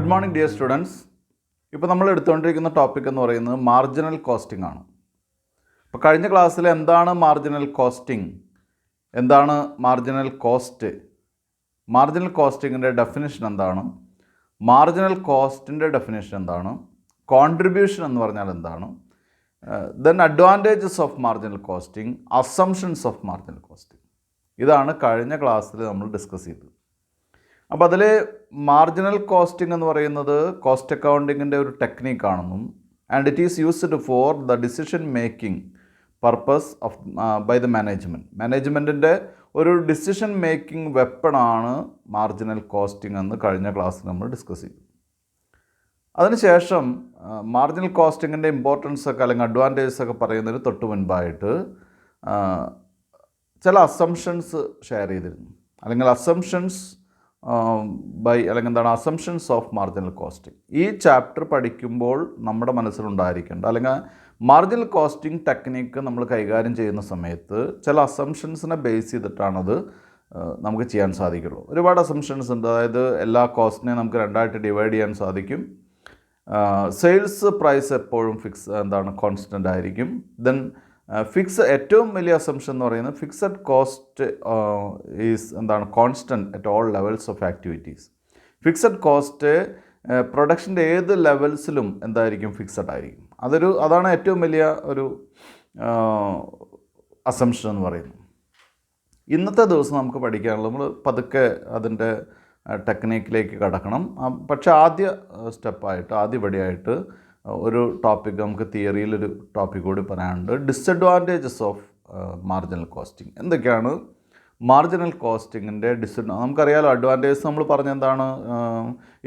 Good morning dear students. ഇപ്പോൾ നമ്മൾ എടുത്തുകൊണ്ടിരിക്കുന്ന topic എന്ന് പറയുന്നത് മാർജിനൽ കോസ്റ്റിംഗ് ആണ്. ഇപ്പോൾ കഴിഞ്ഞ ക്ലാസ്സിൽ എന്താണ് മാർജിനൽ കോസ്റ്റിംഗ്, എന്താണ് മാർജിനൽ കോസ്റ്റ്, മാർജിനൽ കോസ്റ്റിങ്ങിൻ്റെ ഡെഫിനിഷൻ എന്താണ്, മാർജിനൽ കോസ്റ്റിൻ്റെ ഡെഫിനിഷൻ എന്താണ്, കോൺട്രിബ്യൂഷൻ എന്ന് പറഞ്ഞാൽ എന്താണ്, then advantages of marginal costing, assumptions of marginal costing, ഇതാണ് കഴിഞ്ഞ ക്ലാസ്സിൽ നമ്മൾ ഡിസ്കസ് ചെയ്തത്. അപ്പോൾ അതിൽ മാർജിനൽ കോസ്റ്റിംഗ് എന്ന് പറയുന്നത് കോസ്റ്റ് അക്കൗണ്ടിങ്ങിൻ്റെ ഒരു ടെക്നിക്കാണെന്നും and it is used for the decision making purpose of by the മാനേജ്മെൻറ്റിൻ്റെ ഒരു ഡിസിഷൻ മേക്കിംഗ് വെപ്പണാണ് മാർജിനൽ കോസ്റ്റിംഗ് എന്ന് കഴിഞ്ഞ ക്ലാസ്സിൽ നമ്മൾ ഡിസ്കസ് ചെയ്തു. അതിനുശേഷം മാർജിനൽ കോസ്റ്റിങ്ങിൻ്റെ ഇമ്പോർട്ടൻസ് ഒക്കെ അല്ലെങ്കിൽ അഡ്വാൻറ്റേജസ് ഒക്കെ പറയുന്നതിന് തൊട്ട് മുൻപായിട്ട് ചില അസംഷൻസ് ഷെയർ ചെയ്തിരുന്നു, അല്ലെങ്കിൽ അസംഷൻസ് അല്ലെങ്കിൽ എന്താണ് അസംഷൻസ് ഓഫ് മാർജിനൽ കോസ്റ്റിംഗ്. ഈ ചാപ്റ്റർ പഠിക്കുമ്പോൾ നമ്മുടെ മനസ്സിലുണ്ടായിരിക്കേണ്ട അല്ലെങ്കിൽ മാർജിനൽ കോസ്റ്റിംഗ് ടെക്നിക്ക് നമ്മൾ കൈകാര്യം ചെയ്യുന്ന സമയത്ത് ചില അസംഷൻസിനെ ബേസ് ചെയ്തിട്ടാണത് നമുക്ക് ചെയ്യാൻ സാധിക്കുള്ളൂ. ഒരുപാട് അസംഷൻസ് ഉണ്ട്. അതായത് എല്ലാ കോസ്റ്റിനെയും നമുക്ക് രണ്ടായിട്ട് ഡിവൈഡ് ചെയ്യാൻ സാധിക്കും. സെയിൽസ് പ്രൈസ് എപ്പോഴും കോൺസ്റ്റൻ്റ് ആയിരിക്കും. ദെൻ ഏറ്റവും വലിയ അസംഷൻ എന്ന് പറയുന്നത് fixed cost is constant at all levels of activities. Fixed cost പ്രൊഡക്ഷൻ്റെ ഏത് ലെവൽസിലും ഫിക്സഡ് ആയിരിക്കും. അതാണ് ഏറ്റവും വലിയ ഒരു അസംഷൻ എന്ന് പറയുന്നത്. ഇന്നത്തെ ദിവസം നമുക്ക് പഠിക്കാനുള്ളത്, നമ്മൾ പതുക്കെ അതിൻ്റെ ടെക്നിക്കിലേക്ക് കടക്കണം. പക്ഷേ ആദ്യപടിയായിട്ട് ഒരു ടോപ്പിക് നമുക്ക് തിയറിയിലൊരു ടോപ്പിക് കൂടി പറയാനുണ്ട്. Disadvantages of marginal costing. എന്തൊക്കെയാണ് മാർജിനൽ കോസ്റ്റിങ്ങിൻ്റെ നമുക്കറിയാലോ. അഡ്വാൻറ്റേജസ് നമ്മൾ പറഞ്ഞെന്താണ്,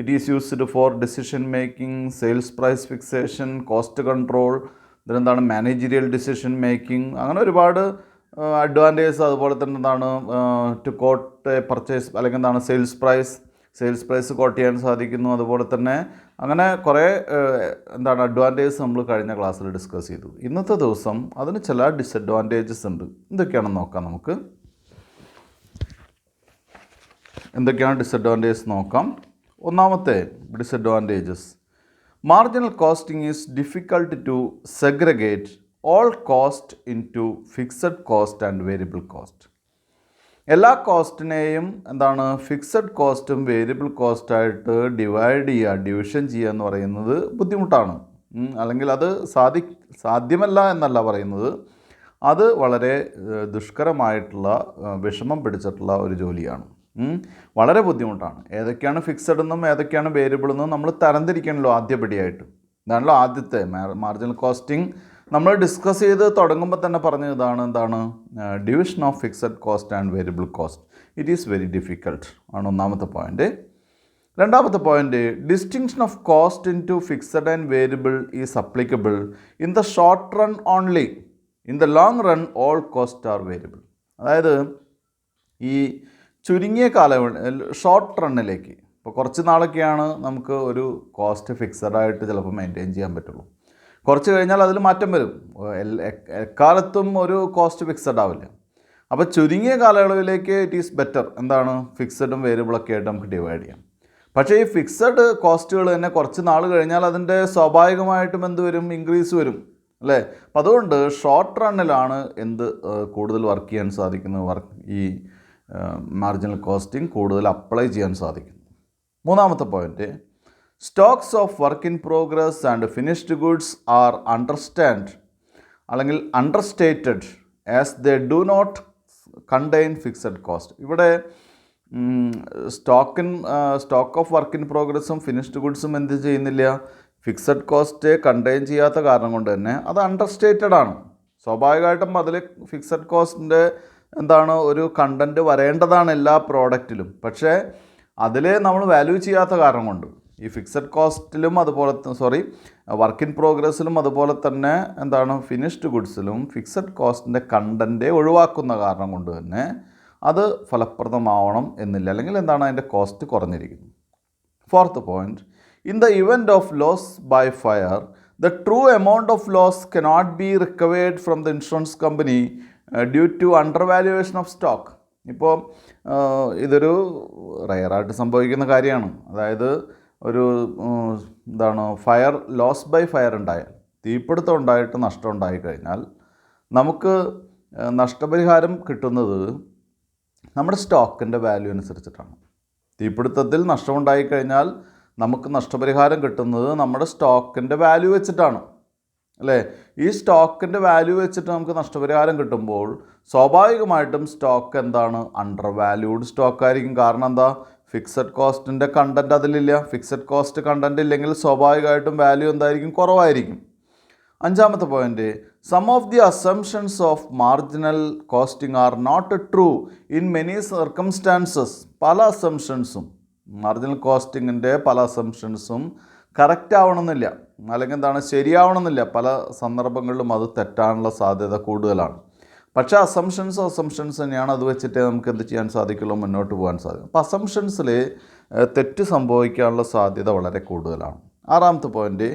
it is used for decision making, sales price fixation, cost control, ഇതിനെന്താണ് മാനേജീരിയൽ ഡിസിഷൻ മേക്കിംഗ്, അങ്ങനെ ഒരുപാട് അഡ്വാൻറ്റേജസ്. അതുപോലെ തന്നെ ടു കോട്ട് പർച്ചേസ് അല്ലെങ്കിൽ സെയിൽസ് പ്രൈസ് കോട്ട് ചെയ്യാൻ സാധിക്കുന്നു. അതുപോലെ തന്നെ അങ്ങനെ കുറേ അഡ്വാൻറ്റേജസ് നമ്മൾ കഴിഞ്ഞ ക്ലാസ്സിൽ ഡിസ്കസ് ചെയ്തു. ഇന്നത്തെ ദിവസം അതിന് ചില ഡിസഡ്വാൻറ്റേജസ് ഉണ്ട്. എന്തൊക്കെയാണെന്ന് നോക്കാം. നമുക്ക് എന്തൊക്കെയാണ് ഡിസഡ്വാൻറ്റേജസ് നോക്കാം. ഒന്നാമത്തെ disadvantages, marginal costing is difficult to segregate all cost into fixed cost and variable cost. എല്ലാ കോസ്റ്റിനെയും ഫിക്സഡ് കോസ്റ്റും വേരിയബിൾ കോസ്റ്റായിട്ട് ഡിവിഷൻ ചെയ്യുക എന്ന് പറയുന്നത് ബുദ്ധിമുട്ടാണ്. അല്ലെങ്കിൽ അത് സാധ്യമല്ല എന്നല്ല പറയുന്നത്, അത് വളരെ ദുഷ്കരമായിട്ടുള്ള വിഷമം പിടിച്ചിട്ടുള്ള ഒരു ജോലിയാണ്. വളരെ ബുദ്ധിമുട്ടാണ്. ഏതൊക്കെയാണ് ഫിക്സഡ് എന്നും ഏതൊക്കെയാണ് വേരിയബിൾ എന്നും നമ്മൾ തരംതിരിക്കണമല്ലോ ആദ്യപടിയായിട്ട്. ഇതാണല്ലോ ആദ്യത്തെ മാർജിനൽ കോസ്റ്റിംഗ്. നമ്മൾ ഡിസ്കസ് ചെയ്ത് തുടങ്ങുമ്പോൾ തന്നെ പറഞ്ഞത് division of fixed cost and variable cost. It is very difficult ആണ് ഒന്നാമത്തെ പോയിൻ്റ്. രണ്ടാമത്തെ point, distinction of cost into fixed and variable is applicable in the short run only. In the long run all cost are variable. അതായത് ഈ ചുരുങ്ങിയ short റണ്ണിലേക്ക്, ഇപ്പോൾ കുറച്ച് നാളൊക്കെയാണ് നമുക്ക് ഒരു കോസ്റ്റ് ഫിക്സഡായിട്ട് ചിലപ്പോൾ മെയിൻറ്റെയിൻ ചെയ്യാൻ പറ്റുള്ളൂ. കുറച്ച് കഴിഞ്ഞാൽ അതിൽ മാറ്റം വരും. എക്കാലത്തും ഒരു കോസ്റ്റ് ഫിക്സഡ് ആവില്ല. അപ്പോൾ ചുരുങ്ങിയ കാലയളവിലേക്ക് ഇറ്റ് ഈസ് ബെറ്റർ ഫിക്സഡും വേരിയബിളൊക്കെ ആയിട്ട് നമുക്ക് ഡിവൈഡ് ചെയ്യാം. പക്ഷേ ഈ ഫിക്സഡ് കോസ്റ്റുകൾ തന്നെ കുറച്ച് നാൾ കഴിഞ്ഞാൽ അതിൻ്റെ സ്വാഭാവികമായിട്ടും ഇൻക്രീസ് വരും അല്ലേ. അപ്പോൾ അതുകൊണ്ട് ഷോർട്ട് റണ്ണിലാണ് കൂടുതൽ വർക്ക് ചെയ്യാൻ സാധിക്കുന്നത്, ഈ മാർജിനൽ കോസ്റ്റിംഗ് കൂടുതൽ അപ്ലൈ ചെയ്യാൻ സാധിക്കുന്നു. മൂന്നാമത്തെ point, stocks of work in progress and finished goods are understated as they do not contain fixed cost. ഇവിടെ സ്റ്റോക്ക് ഓഫ് വർക്ക് ഇൻ പ്രോഗ്രസ്സും ഫിനിഷ്ഡ് ഗുഡ്സും ചെയ്യുന്നില്ല, ഫിക്സഡ് കോസ്റ്റ് കണ്ടെയ്ൻ ചെയ്യാത്ത കാരണം കൊണ്ട് തന്നെ അത് അണ്ടർസ്റ്റേറ്റഡ് ആണ്. സ്വാഭാവികമായിട്ടും അതിൽ ഫിക്സഡ് കോസ്റ്റിൻ്റെ ഒരു കണ്ടൻറ്റ് വരേണ്ടതാണ് എല്ലാ പ്രോഡക്റ്റിലും. പക്ഷേ അതിൽ നമ്മൾ വാല്യൂ ചെയ്യാത്ത കാരണം കൊണ്ട് ഈ ഫിക്സഡ് കോസ്റ്റിലും വർക്ക് ഇൻ പ്രോഗ്രസ്സിലും അതുപോലെ തന്നെ ഫിനിഷ്ഡ് ഗുഡ്സിലും ഫിക്സഡ് കോസ്റ്റിൻ്റെ കണ്ടൻറ്റ് ഒഴിവാക്കുന്ന കാരണം കൊണ്ട് തന്നെ അത് ഫലപ്രദമാവണം എന്നില്ല, അല്ലെങ്കിൽ അതിൻ്റെ കോസ്റ്റ് കുറഞ്ഞിരിക്കുന്നു. Fourth point, in the event of loss by fire the true amount of loss cannot be recovered from the insurance company due to undervaluation of stock. ഇപ്പോൾ ഇതൊരു റയറായിട്ട് സംഭവിക്കുന്ന കാര്യമാണ്. അതായത് ഒരു ഫയർ ലോസ് ബൈ ഫയർ ഉണ്ടായാൽ, തീപിടുത്തം ഉണ്ടായിട്ട് നഷ്ടം ഉണ്ടായിക്കഴിഞ്ഞാൽ നമുക്ക് നഷ്ടപരിഹാരം കിട്ടുന്നത് നമ്മുടെ സ്റ്റോക്കിൻ്റെ വാല്യൂ അനുസരിച്ചിട്ടാണ്. തീപിടുത്തത്തിൽ നഷ്ടമുണ്ടായിക്കഴിഞ്ഞാൽ നമുക്ക് നഷ്ടപരിഹാരം കിട്ടുന്നത് നമ്മുടെ സ്റ്റോക്കിൻ്റെ വാല്യൂ വെച്ചിട്ടാണ്, അല്ലേ? ഈ സ്റ്റോക്കിൻ്റെ വാല്യൂ വെച്ചിട്ട് നമുക്ക് നഷ്ടപരിഹാരം കിട്ടുമ്പോൾ സ്വാഭാവികമായിട്ടും സ്റ്റോക്ക് എന്താണ്? അണ്ടർ വാല്യൂഡ് സ്റ്റോക്കായിരിക്കും. കാരണം എന്താ? ഫിക്സഡ് കോസ്റ്റിൻ്റെ കണ്ടൻറ്റ് അതിലില്ല. ഫിക്സഡ് കോസ്റ്റ് കണ്ടൻറ്റ് ഇല്ലെങ്കിൽ സ്വാഭാവികമായിട്ടും വാല്യൂ എന്തായിരിക്കും? കുറവായിരിക്കും. അഞ്ചാമത്തെ point, some of the assumptions of marginal costing are not true in many circumstances. പല അസംഷൻസും, മാർജിനൽ കോസ്റ്റിങ്ങിൻ്റെ പല അസംഷൻസും കറക്റ്റ് ആവണമെന്നില്ല, അല്ലെങ്കിൽ ശരിയാവണമെന്നില്ല. പല സന്ദർഭങ്ങളിലും അത് തെറ്റാനുള്ള സാധ്യത കൂടുതലാണ്. പക്ഷേ അസംഷൻസ് തന്നെയാണ്. അത് വെച്ചിട്ട് നമുക്ക് എന്ത് ചെയ്യാൻ സാധിക്കുള്ളൂ? മുന്നോട്ട് പോകാൻ സാധിക്കും. അപ്പോൾ അസംഷൻസിൽ തെറ്റ് സംഭവിക്കാനുള്ള സാധ്യത വളരെ കൂടുതലാണ്. ആറാമത്തെ point,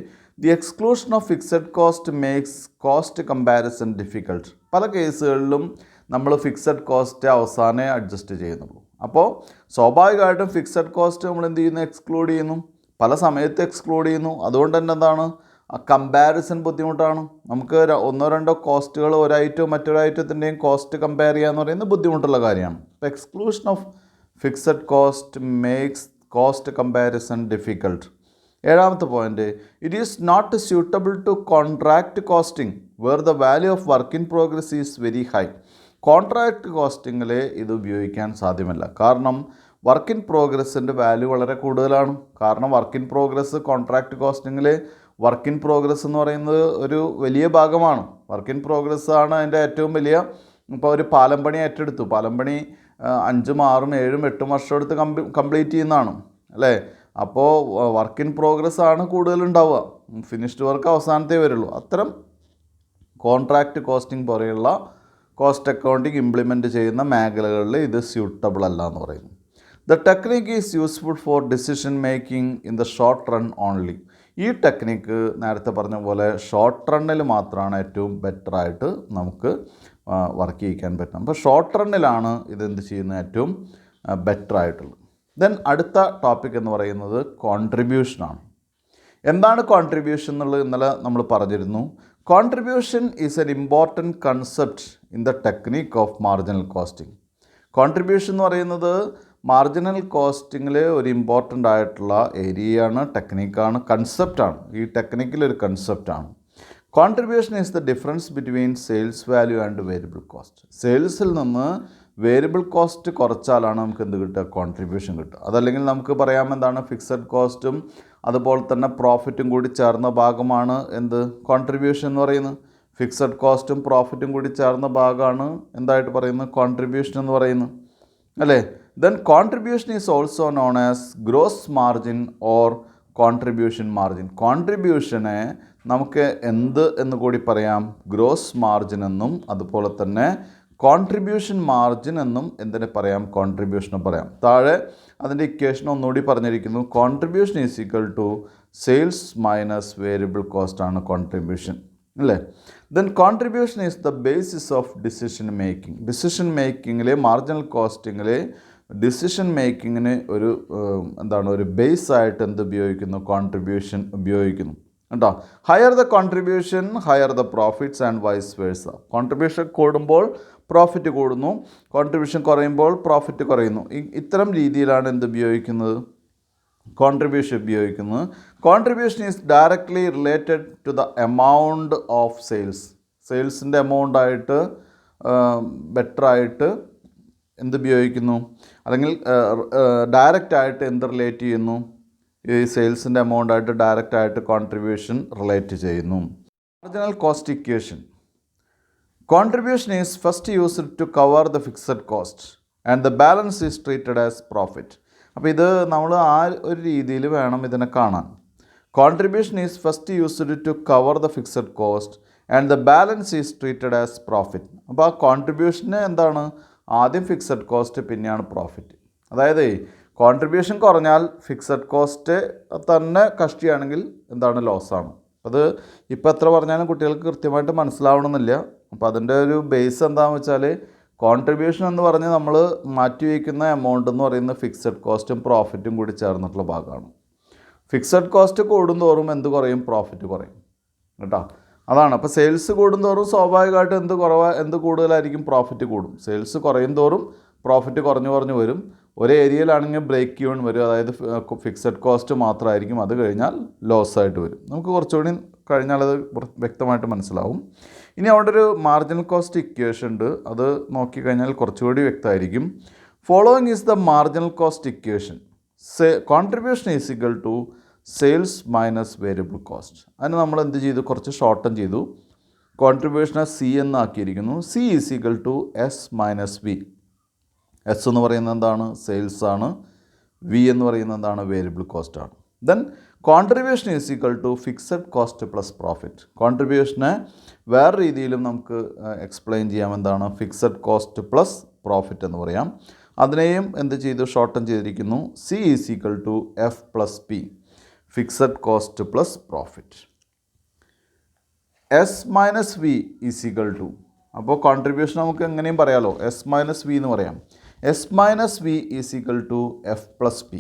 the exclusion of fixed cost makes cost comparison difficult. പല കേസുകളിലും നമ്മൾ ഫിക്സഡ് കോസ്റ്റ് അവസാനമേ അഡ്ജസ്റ്റ് ചെയ്യുന്നുള്ളൂ. അപ്പോൾ സ്വാഭാവികമായിട്ടും ഫിക്സഡ് കോസ്റ്റ് നമ്മൾ എന്ത് ചെയ്യുന്നു? എക്സ്ക്ലൂഡ് ചെയ്യുന്നു. പല സമയത്ത് എക്സ്ക്ലൂഡ് ചെയ്യുന്നു. അതുകൊണ്ട് തന്നെ എന്താണ്? കമ്പാരിസൺ ബുദ്ധിമുട്ടാണ്. നമുക്ക് ഒന്നോ രണ്ടോ കോസ്റ്റുകൾ ഒരു ഐറ്റവും മറ്റൊരു ഐറ്റത്തിൻ്റെയും കോസ്റ്റ് കമ്പയർ ചെയ്യുക എന്ന് പറയുന്നത് ബുദ്ധിമുട്ടുള്ള കാര്യമാണ്. അപ്പോൾ exclusion of fixed cost makes cost comparison difficult. ഏഴാമത്തെ point, it is not suitable to contract costing where the value of work in progress is very high. Contract കോസ്റ്റിങ്ങിൽ ഇത് ഉപയോഗിക്കാൻ സാധ്യമല്ല. കാരണം വർക്ക് ഇൻ പ്രോഗ്രസ്സിൻ്റെ വാല്യൂ വളരെ കൂടുതലാണ്. കാരണം വർക്ക് ഇൻ പ്രോഗ്രസ് കോൺട്രാക്റ്റ് കോസ്റ്റിങ്ങിൽ വർക്ക് ഇൻ പ്രോഗ്രസ് എന്ന് പറയുന്നത് ഒരു വലിയ ഭാഗമാണ്. വർക്ക് ഇൻ പ്രോഗ്രസ് ആണ് അതിൻ്റെ ഏറ്റവും വലിയ. ഇപ്പോൾ ഒരു പാലം പണി ഏറ്റെടുത്തു. പാലം പണി 5, 6, 7, 8 വർഷം എടുത്ത് കംപ്ലീറ്റ് ചെയ്യുന്നതാണ്, അല്ലേ? അപ്പോൾ വർക്ക് ഇൻ പ്രോഗ്രസ് ആണ് കൂടുതലുണ്ടാവുക. ഫിനിഷ്ഡ് വർക്ക് അവസാനത്തേ വരുള്ളൂ. അത്തരം കോൺട്രാക്റ്റ് കോസ്റ്റിംഗ് പോലെയുള്ള കോസ്റ്റ് അക്കൗണ്ടിങ് ഇംപ്ലിമെൻറ്റ് ചെയ്യുന്ന മേഖലകളിൽ ഇത് സ്യൂട്ടബിൾ അല്ല എന്ന് പറയുന്നു. The technique is useful for decision making in the short run only. ഈ ടെക്നിക്ക് നേരത്തെ പറഞ്ഞ പോലെ ഷോർട്ട് റണ്ണിൽ മാത്രമാണ് ഏറ്റവും ബെറ്ററായിട്ട് നമുക്ക് വർക്ക് ചെയ്യിക്കാൻ പറ്റും. അപ്പോൾ ഷോർട്ട് റണ്ണിലാണ് ഇതെന്ത് ചെയ്യുന്നത്? ഏറ്റവും ബെറ്ററായിട്ടുള്ളത്. ദെൻ അടുത്ത ടോപ്പിക് എന്ന് പറയുന്നത് കോൺട്രിബ്യൂഷനാണ്. എന്താണ് കോൺട്രിബ്യൂഷൻ എന്നുള്ളത് ഇന്നലെ നമ്മൾ പറഞ്ഞിരുന്നു. Contribution is an important concept in the technique of marginal costing. Contribution എന്ന് പറയുന്നത് മാർജിനൽ കോസ്റ്റിങ്ങിൽ ഒരു ഇമ്പോർട്ടൻ്റ് ആയിട്ടുള്ള ഏരിയയാണ്, ടെക്നിക്കാണ്, കൺസെപ്റ്റാണ്. ഈ ടെക്നിക്കിലൊരു കൺസെപ്റ്റാണ്. Contribution is the difference between sales value and variable cost. സെയിൽസിൽ നിന്ന് വേരിയബിൾ കോസ്റ്റ് കുറച്ചാലാണ് നമുക്ക് എന്ത് കിട്ടുക? കോൺട്രിബ്യൂഷൻ കിട്ടുക. അതല്ലെങ്കിൽ നമുക്ക് പറയാം എന്താണ്? ഫിക്സഡ് കോസ്റ്റും അതുപോലെ തന്നെ പ്രോഫിറ്റും കൂടി ചേർന്ന ഭാഗമാണ് എന്ത്? കോൺട്രിബ്യൂഷൻ എന്ന് പറയുന്നത്. ഫിക്സഡ് കോസ്റ്റും പ്രോഫിറ്റും കൂടി ചേർന്ന ഭാഗമാണ് എന്തായിട്ട് പറയുന്നത്? കോൺട്രിബ്യൂഷൻ എന്ന് പറയുന്നത്, അല്ലേ? Then contribution is also known as gross margin or contribution margin. കോൺട്രിബ്യൂഷനെ നമുക്ക് എന്ത് എന്ന് കൂടി പറയാം? ഗ്രോസ് മാർജിൻ എന്നും അതുപോലെ തന്നെ കോൺട്രിബ്യൂഷൻ മാർജിൻ എന്നും എന്തിനെ പറയാം? കോൺട്രിബ്യൂഷന് പറയാം. താഴെ അതിൻ്റെ ഇക്വേഷൻ ഒന്നുകൂടി പറഞ്ഞിരിക്കുന്നു. Contribution is equal to sales minus variable cost ആണ് കോൺട്രിബ്യൂഷൻ, അല്ലേ? Then contribution is the basis of decision making. Decision മേക്കിങ്ങിൽ മാർജിനൽ കോസ്റ്റിങ്ങിൽ ഡിസിഷൻ മേക്കിങ്ങിന് ഒരു ബേസായിട്ട് എന്ത് ഉപയോഗിക്കുന്നു? കോൺട്രിബ്യൂഷൻ ഉപയോഗിക്കുന്നു, കേട്ടോ. Higher the contribution higher the profits and vice versa. Contribution കൂടുമ്പോൾ പ്രോഫിറ്റ് കൂടുന്നു, കോൺട്രിബ്യൂഷൻ കുറയുമ്പോൾ പ്രോഫിറ്റ് കുറയുന്നു. ഇത്തരം രീതിയിലാണ് എന്ത് ഉപയോഗിക്കുന്നത്? കോൺട്രിബ്യൂഷൻ ഉപയോഗിക്കുന്നത്. Contribution is directly related to the amount of sales. സെയിൽസിൻ്റെ എമൗണ്ടായിട്ട് ബെറ്ററായിട്ട് എന്ത് ഉപയോഗിക്കുന്നു? അല്ലെങ്കിൽ ഡയറക്റ്റായിട്ട് എന്ത് റിലേറ്റ് ചെയ്യുന്നു? ഈ സെയിൽസിൻ്റെ എമൗണ്ടായിട്ട് ഡയറക്റ്റായിട്ട് കോൺട്രിബ്യൂഷൻ റിലേറ്റ് ചെയ്യുന്നു. Marginal cost equation. Contribution is first used to cover the fixed cost and the balance is treated as profit. അപ്പോൾ ഇത് നമ്മൾ ആ ഒരു രീതിയിൽ വേണം ഇതിനെ കാണാൻ. Contribution is first used to cover the fixed cost and the balance is treated as profit. അപ്പോൾ ആ കോൺട്രിബ്യൂഷന് എന്താണ്? ആദ്യം ഫിക്സഡ് കോസ്റ്റ്, പിന്നെയാണ് പ്രോഫിറ്റ്. അതായത് കോൺട്രിബ്യൂഷൻ കുറഞ്ഞാൽ ഫിക്സഡ് കോസ്റ്റ് തന്നെ കഷ്ടിയാണെങ്കിൽ എന്താണ്? ലോസാണ്. അത് ഇപ്പോൾ എത്ര പറഞ്ഞാലും കുട്ടികൾക്ക് കൃത്യമായിട്ട് മനസ്സിലാവണമെന്നില്ല. അപ്പോൾ അതിൻ്റെ ഒരു ബേസ് എന്താണെന്ന് വെച്ചാൽ കോൺട്രിബ്യൂഷൻ എന്ന് പറഞ്ഞ് നമ്മൾ മാറ്റി വയ്ക്കുന്ന എമൗണ്ട് എന്ന് പറയുന്നത് ഫിക്സഡ് കോസ്റ്റും പ്രോഫിറ്റും കൂടി ചേർന്നിട്ടുള്ള ഭാഗമാണ്. ഫിക്സഡ് കോസ്റ്റ് കൂടുന്തോറും എന്ത് കുറയും? പ്രോഫിറ്റ് കുറയും കേട്ടോ. അതാണ്. അപ്പോൾ സെയിൽസ് കൂടുന്തോറും സ്വാഭാവികമായിട്ടും എന്ത് കൂടുതലായിരിക്കും? പ്രോഫിറ്റ് കൂടും. സെയിൽസ് കുറയും തോറും പ്രോഫിറ്റ് കുറഞ്ഞു വരും. ഒരു ഏരിയയിലാണെങ്കിൽ ബ്രേക്ക് ഈവൺ വരും, അതായത് ഫിക്സഡ് കോസ്റ്റ് മാത്രമായിരിക്കും. അത് കഴിഞ്ഞാൽ ലോസ് ആയിട്ട് വരും. നമുക്ക് കുറച്ചുകൂടി കഴിഞ്ഞാൽ അത് വ്യക്തമായിട്ട് മനസ്സിലാവും. ഇനി അവിടെ ഒരു മാർജിനൽ കോസ്റ്റ് ഇക്വേഷൻ ഉണ്ട്, അത് നോക്കിക്കഴിഞ്ഞാൽ കുറച്ചുകൂടി വ്യക്തമായിരിക്കും. Following is the marginal cost equation. Contribution is equal to sales minus variable cost. അതിന് നമ്മൾ എന്ത് ചെയ്തു? കുറച്ച് ഷോർട്ടൻ ചെയ്തു. കോൺട്രിബ്യൂഷനെ സി എന്നാക്കിയിരിക്കുന്നു. C is equal to S minus V. S എന്ന് പറയുന്നത് എന്താണ്? സെയിൽസ് ആണ്. വി എന്ന് പറയുന്നത് എന്താണ്? വേരിയബിൾ കോസ്റ്റ് ആണ്. Then contribution is equal to fixed cost plus profit. കോൺട്രിബ്യൂഷനെ വേറെ രീതിയിലും നമുക്ക് എക്സ്പ്ലെയിൻ ചെയ്യാം. എന്താണ്? ഫിക്സഡ് കോസ്റ്റ് പ്ലസ് പ്രോഫിറ്റ് എന്ന് പറയാം. അതിനെയും എന്ത് ചെയ്തു? ഷോർട്ടൻ ചെയ്തിരിക്കുന്നു. C is equal to F plus P, fixed cost plus profit. S minus V is equal to, അപ്പോൾ കോൺട്രിബ്യൂഷൻ നമുക്ക് എങ്ങനെയും പറയാമല്ലോ, എസ് മൈനസ് വി എന്ന് പറയാം. S minus V is equal to F plus P.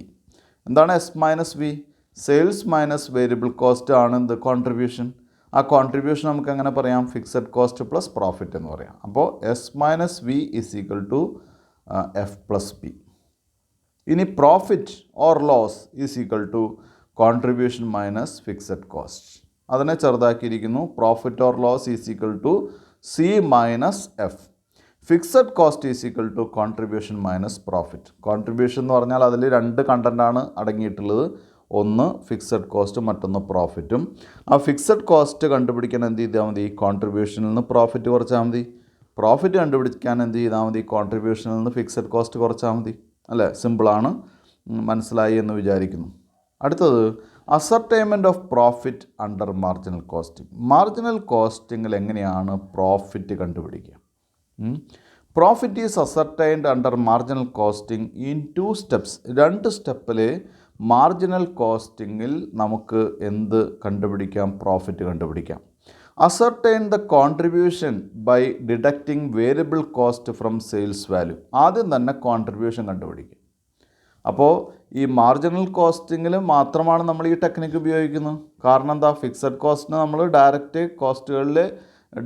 എന്താണ് S minus V? Sales minus variable cost ആണ് എന്ത്? Contribution. ആ കോൺട്രിബ്യൂഷൻ നമുക്ക് എങ്ങനെ പറയാം? ഫിക്സഡ് കോസ്റ്റ് പ്ലസ് പ്രോഫിറ്റ് എന്ന് പറയാം. അപ്പോൾ S minus V is equal to F plus P. ഇനി profit or loss is equal to contribution minus fixed cost. അതിനെ ചെറുതാക്കിയിരിക്കുന്നു. Profit or loss is equal to C minus F. Fixed cost is equal to contribution minus profit. Contribution എന്ന് പറഞ്ഞാൽ അതിൽ രണ്ട് കണ്ടൻ്റാണ് അടങ്ങിയിട്ടുള്ളത്. ഒന്ന് fixed cost, മറ്റൊന്ന് പ്രോഫിറ്റും. ആ ഫിക്സഡ് കോസ്റ്റ് കണ്ടുപിടിക്കാൻ എന്ത് ചെയ്താൽ മതി? കോൺട്രിബ്യൂഷനിൽ നിന്ന് പ്രോഫിറ്റ് കുറച്ചാൽ മതി. പ്രോഫിറ്റ് കണ്ടുപിടിക്കാൻ എന്ത് ചെയ്താൽ മതി? കോൺട്രിബ്യൂഷനിൽ നിന്ന് ഫിക്സഡ് കോസ്റ്റ് കുറച്ചാൽ മതി. അല്ലേ? സിമ്പിളാണ്. മനസ്സിലായി എന്ന് വിചാരിക്കുന്നു. അടുത്തത് ascertainment of profit under marginal costing. Marginal കോസ്റ്റിങ്ങിൽ എങ്ങനെയാണ് പ്രോഫിറ്റ് കണ്ടുപിടിക്കുക? Profit is ascertained under marginal costing in 2 steps. 2 സ്റ്റെപ്പിൽ മാർജിനൽ കോസ്റ്റിങ്ങിൽ നമുക്ക് എന്ത് കണ്ടുപിടിക്കാം? പ്രോഫിറ്റ് കണ്ടുപിടിക്കാം. Ascertain the contribution by deducting variable cost from sales value. ആദ്യം തന്നെ കോൺട്രിബ്യൂഷൻ കണ്ടുപിടിക്കുക. അപ്പോൾ ഈ മാർജിനൽ കോസ്റ്റിങ്ങിൽ മാത്രമാണ് നമ്മൾ ഈ ടെക്നിക്ക് ഉപയോഗിക്കുന്നത്. കാരണം എന്താ? ഫിക്സഡ് കോസ്റ്റിന് നമ്മൾ ഡയറക്റ്റ് കോസ്റ്റുകളിൽ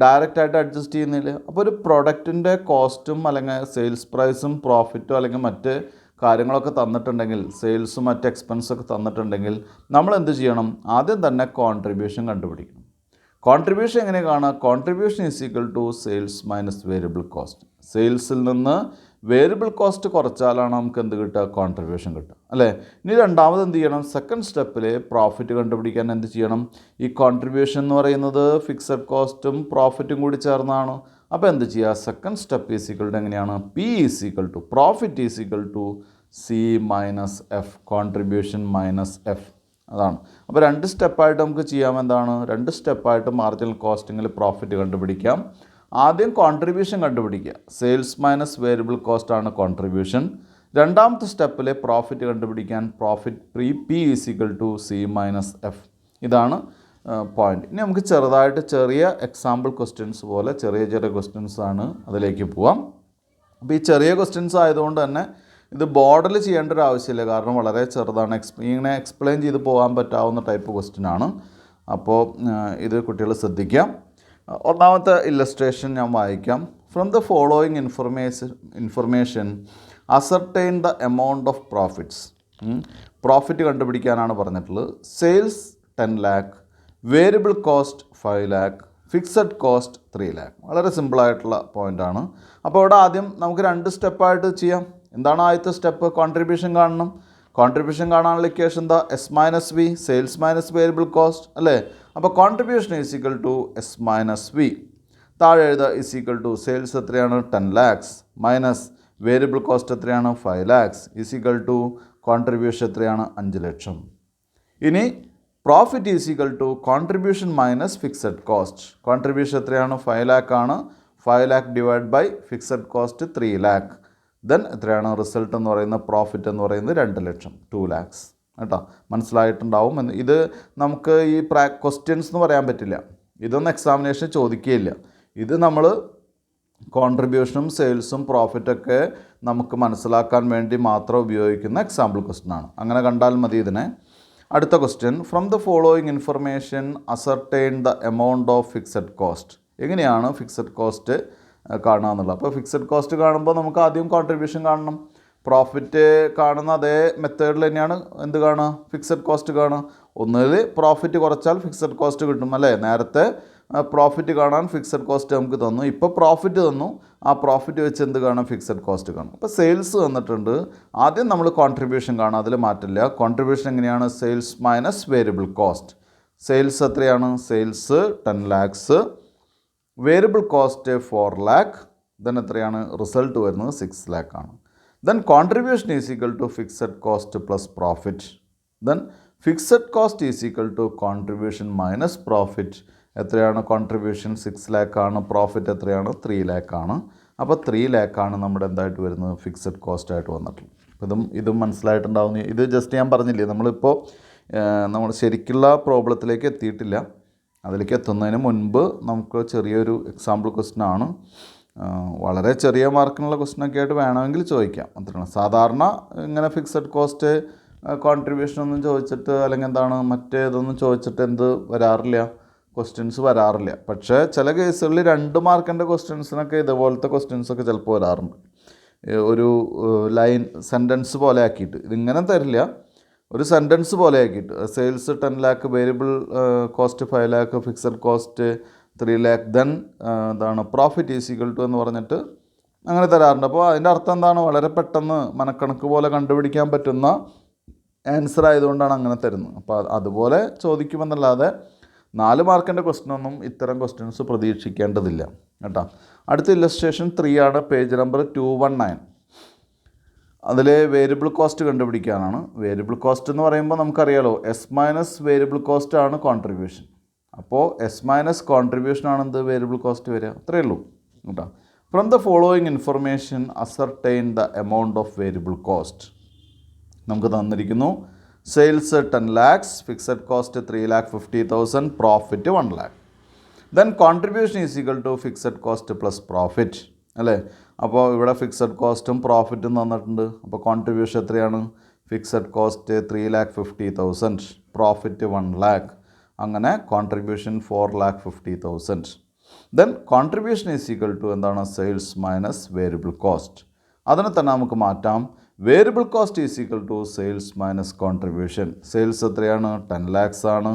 ഡയറക്റ്റായിട്ട് അഡ്ജസ്റ്റ് ചെയ്യുന്നില്ല. അപ്പോൾ ഒരു പ്രൊഡക്റ്റിൻ്റെ കോസ്റ്റും അല്ലെങ്കിൽ സെയിൽസ് പ്രൈസും പ്രോഫിറ്റും അല്ലെങ്കിൽ മറ്റ് കാര്യങ്ങളൊക്കെ തന്നിട്ടുണ്ടെങ്കിൽ, സെയിൽസും മറ്റ് എക്സ്പെൻസൊക്കെ തന്നിട്ടുണ്ടെങ്കിൽ നമ്മൾ എന്ത് ചെയ്യണം? ആദ്യം തന്നെ കോൺട്രിബ്യൂഷൻ കണ്ടുപിടിക്കണം. കോൺട്രിബ്യൂഷൻ എങ്ങനെ കാണുക? Contribution is equal to sales minus variable cost. സെയിൽസിൽ നിന്ന് വേരിയബിൾ കോസ്റ്റ് കുറച്ചാലാണ് നമുക്ക് എന്ത് കിട്ടുക? കോൺട്രിബ്യൂഷൻ കിട്ടുക. അല്ലേ? ഇനി രണ്ടാമത് എന്ത് ചെയ്യണം? സെക്കൻഡ് സ്റ്റെപ്പിൽ പ്രോഫിറ്റ് കണ്ടുപിടിക്കാൻ എന്ത് ചെയ്യണം? ഈ കോൺട്രിബ്യൂഷൻ എന്ന് പറയുന്നത് ഫിക്സഡ് കോസ്റ്റും പ്രോഫിറ്റും കൂടി ചേർന്നാണ്. അപ്പോൾ എന്ത് ചെയ്യുക? Second step is equal to എങ്ങനെയാണ്? P is equal to profit is equal to C minus F, contribution minus F. അതാണ്. അപ്പോൾ 2 സ്റ്റെപ്പായിട്ട് നമുക്ക് ചെയ്യാം. എന്താണ്? 2 സ്റ്റെപ്പായിട്ട് മാർജിനൽ കോസ്റ്റിങ്ങിൽ പ്രോഫിറ്റ് കണ്ടുപിടിക്കാം. ആദ്യം കോൺട്രിബ്യൂഷൻ കണ്ടുപിടിക്കുക. സെയിൽസ് മൈനസ് വേരിയബിൾ കോസ്റ്റ് ആണ് കോൺട്രിബ്യൂഷൻ. രണ്ടാമത്തെ സ്റ്റെപ്പിൽ പ്രോഫിറ്റ് കണ്ടുപിടിക്കാൻ profit P is equal to C minus F. ഇതാണ് പോയിന്റ്. ഇനി നമുക്ക് ചെറിയ എക്സാമ്പിൾ ക്വസ്റ്റ്യൻസ് പോലെ ചെറിയ ക്വസ്റ്റ്യൻസ് ആണ്, അതിലേക്ക് പോവാം. അപ്പോൾ ഈ ചെറിയ ക്വസ്റ്റ്യൻസ് ആയതുകൊണ്ട് തന്നെ ഇത് ബോർഡിൽ ചെയ്യേണ്ട ഒരു ആവശ്യമില്ല, കാരണം വളരെ ചെറുതാണ്. ഇങ്ങനെ എക്സ്പ്ലെയിൻ ചെയ്ത് പോകാൻ പറ്റാവുന്ന ടൈപ്പ് ക്വസ്റ്റ്യൻ ആണ്. അപ്പോൾ ഇത് കുട്ടികൾ ശ്രദ്ധിക്കാം. ഒന്നാമത്തെ ഇല്ലസ്ട്രേഷൻ ഞാൻ വായിക്കാം. From the following information ascertain the amount of profits. Profit കണ്ടുപിടിക്കാനാണ് പറഞ്ഞിട്ടുള്ളത്. Sales 10 lakh, variable cost 5 lakh, fixed cost 3 lakh. വളരെ സിമ്പിളായിട്ടുള്ള പോയിൻ്റാണ്. അപ്പോൾ ഇവിടെ ആദ്യം നമുക്ക് 2 സ്റ്റെപ്പായിട്ട് ചെയ്യാം. എന്താണ് ആദ്യത്തെ സ്റ്റെപ്പ്? കോൺട്രിബ്യൂഷൻ കാണണം. കോൺട്രിബ്യൂഷൻ കാണാനുള്ള ഇക്വേഷൻ എന്താ? S minus V, sales minus variable cost അല്ലേ? അപ്പോൾ contribution is equal to S minus V. താഴെ എഴുതുക ഈസ് ഈക്വൽ ടു സെയിൽസ് എത്രയാണ്? 10 lakhs മൈനസ് വേരിയബിൾ കോസ്റ്റ് എത്രയാണ്? 5 lakhs is equal to contribution എത്രയാണ്? 5 ലക്ഷം. ഇനി profit is equal to contribution minus fixed cost. Contribution എത്രയാണ്? 5 lakh ആണ്. 5 lakh divide by fixed cost 3 lakh. Then എത്രയാണ് റിസൾട്ട് എന്ന് പറയുന്നത്? പ്രോഫിറ്റ് എന്ന് പറയുന്നത് 2 ലക്ഷം, 2 lakhs. കേട്ടോ, മനസ്സിലായിട്ടുണ്ടാവും. ഇത് നമുക്ക് ഈ ക്വസ്റ്റ്യൻസ് എന്ന് പറയാൻ പറ്റില്ല. ഇതൊന്നും എക്സാമിനേഷൻ ചോദിക്കുകയില്ല. ഇത് നമ്മൾ കോൺട്രിബ്യൂഷനും സെയിൽസും പ്രോഫിറ്റൊക്കെ നമുക്ക് മനസ്സിലാക്കാൻ വേണ്ടി മാത്രം ഉപയോഗിക്കുന്ന എക്സാമ്പിൾ ക്വസ്റ്റ്യൻ ആണ്. അങ്ങനെ കണ്ടാൽ മതി ഇതിനെ. അടുത്ത question, from the following information ascertain the amount of fixed cost. എങ്ങനെയാണ് ഫിക്സഡ് കോസ്റ്റ് കാണുക എന്നുള്ളത്? അപ്പോൾ ഫിക്സഡ് കോസ്റ്റ് കാണുമ്പോൾ നമുക്ക് ആദ്യം കോൺട്രിബ്യൂഷൻ കാണണം. പ്രോഫിറ്റ് കാണുന്ന അതേ മെത്തേഡിൽ തന്നെയാണ് എന്ത് കാണുക, ഫിക്സഡ് കോസ്റ്റ് കാണുക. ഒന്നിൽ പ്രോഫിറ്റ് കുറച്ചാൽ ഫിക്സഡ് കോസ്റ്റ് കിട്ടും അല്ലേ. നേരത്തെ പ്രോഫിറ്റ് കാണാൻ ഫിക്സഡ് കോസ്റ്റ് നമുക്ക് തന്നു, ഇപ്പോൾ പ്രോഫിറ്റ് തന്നു, ആ പ്രോഫിറ്റ് വെച്ച് എന്ത് കാണാം, ഫിക്സഡ് കോസ്റ്റ് കാണും. അപ്പോൾ സെയിൽസ് തന്നിട്ടുണ്ട്, ആദ്യം നമ്മൾ കോൺട്രിബ്യൂഷൻ കാണാം, അതിൽ മാറ്റില്ല. കോൺട്രിബ്യൂഷൻ എങ്ങനെയാണ്, sales minus variable cost. Sales എത്രയാണ്, sales 10 lakhs, variable cost 4 lakh, then എത്രയാണ് റിസൾട്ട് വരുന്നത് 6 lakh ആണ്. Then contribution is equal to fixed cost plus profit. Then fixed cost is equal to contribution minus profit. എത്രയാണ് contribution, 6 lakh ആണ്, profit എത്രയാണ്, 3 lakh ആണ്. അപ്പോൾ 3 lakh ആണ് നമ്മുടെ എന്തായിട്ട് വരുന്നത്, ഫിക്സഡ് കോസ്റ്റ് ആയിട്ട് വന്നിട്ടുള്ളത്. ഇതും മനസ്സിലായിട്ടുണ്ടാവുന്ന, ഇത് ജസ്റ്റ് ഞാൻ പറഞ്ഞില്ലേ, നമ്മളിപ്പോൾ നമ്മൾ ശരിക്കുള്ള പ്രോബ്ലത്തിലേക്ക് എത്തിയിട്ടില്ല. അതിലേക്ക് എത്തുന്നതിന് മുൻപ് നമുക്ക് ചെറിയൊരു എക്സാമ്പിൾ ക്വസ്റ്റ്യൻ ആണ്, വളരെ ചെറിയ മാർക്കിനുള്ള ക്വസ്റ്റ്യനൊക്കെ ആയിട്ട് വേണമെങ്കിൽ ചോദിക്കാം, അത്രയാണ്. സാധാരണ ഇങ്ങനെ ഫിക്സഡ് കോസ്റ്റ് കോൺട്രിബ്യൂഷനൊന്നും ചോദിച്ചിട്ട് അല്ലെങ്കിൽ എന്താണ് മറ്റേതൊന്നും ചോദിച്ചിട്ട് എന്ത് വരാറില്ല, ക്വസ്റ്റ്യൻസ് വരാറില്ല. പക്ഷേ ചില കേസുകളിൽ 2 മാർക്കിൻ്റെ ക്വസ്റ്റ്യൻസിനൊക്കെ ഇതുപോലത്തെ ക്വസ്റ്റ്യൻസൊക്കെ ചിലപ്പോൾ വരാറുണ്ട്. ഒരു ലൈൻ സെൻറ്റൻസ് പോലെ ആക്കിയിട്ട്, ഇതിങ്ങനെ തരില്ല, ഒരു സെൻറ്റൻസ് പോലെ ആക്കിയിട്ട് sales 10 lakh, variable cost 5 lakh, fixed cost 3 lakh, then എന്താണ് പ്രോഫിറ്റ് ഈസ് ഈക്വൽ ടു എന്ന് പറഞ്ഞിട്ട് അങ്ങനെ തരാറുണ്ട്. അപ്പോൾ അതിൻ്റെ അർത്ഥം എന്താണ്, വളരെ പെട്ടെന്ന് മനക്കണക്ക് പോലെ കണ്ടുപിടിക്കാൻ പറ്റുന്ന ആൻസർ ആയതുകൊണ്ടാണ് അങ്ങനെ തരുന്നത്. അപ്പോൾ അതുപോലെ ചോദിക്കുമെന്നല്ലാതെ 4 മാർക്കിൻ്റെ ക്വസ്റ്റ്യനൊന്നും ഇത്തരം ക്വസ്റ്റ്യൻസ് പ്രതീക്ഷിക്കേണ്ടതില്ല കേട്ടോ. അടുത്ത ഇല്ലസ്ട്രേഷൻ 3 ആണ്, പേജ് നമ്പർ 219. അതിൽ വേരിയബിൾ കോസ്റ്റ് കണ്ടുപിടിക്കാനാണ്. വേരിയബിൾ കോസ്റ്റ് എന്ന് പറയുമ്പോൾ നമുക്കറിയാലോ, എസ് മൈനസ് വേരിയബിൾ കോസ്റ്റ് ആണ് കോൺട്രിബ്യൂഷൻ. അപ്പോൾ എസ് മൈനസ് കോൺട്രിബ്യൂഷൻ ആണ് എന്ത്, വേരിയബിൾ കോസ്റ്റ് വരിക, അത്രയേ ഉള്ളൂ കേട്ടോ. From the following information ascertain the amount of variable cost. നമുക്ക് തന്നിരിക്കുന്നു sales 10 lakhs, fixed cost 3,50,000, profit 1 lakh. Then contribution is equal to fixed cost plus profit അല്ലേ. അപ്പോൾ ഇവിടെ ഫിക്സഡ് കോസ്റ്റും പ്രോഫിറ്റും തന്നിട്ടുണ്ട്. അപ്പോൾ കോൺട്രിബ്യൂഷൻ എത്രയാണ്, ഫിക്സഡ് കോസ്റ്റ് 3,50,000, പ്രോഫിറ്റ് 1 lakh. അങ്ങനെ contribution 4,50,000. Then contribution is equal to എന്താണ്, സെയിൽസ് മൈനസ് വേരിയബിൾ കോസ്റ്റ്. അതിനെ തന്നെ നമുക്ക് മാറ്റാം, variable cost is equal to sales minus contribution. Sales എത്രയാണ്, 10 lakhs ആണ്,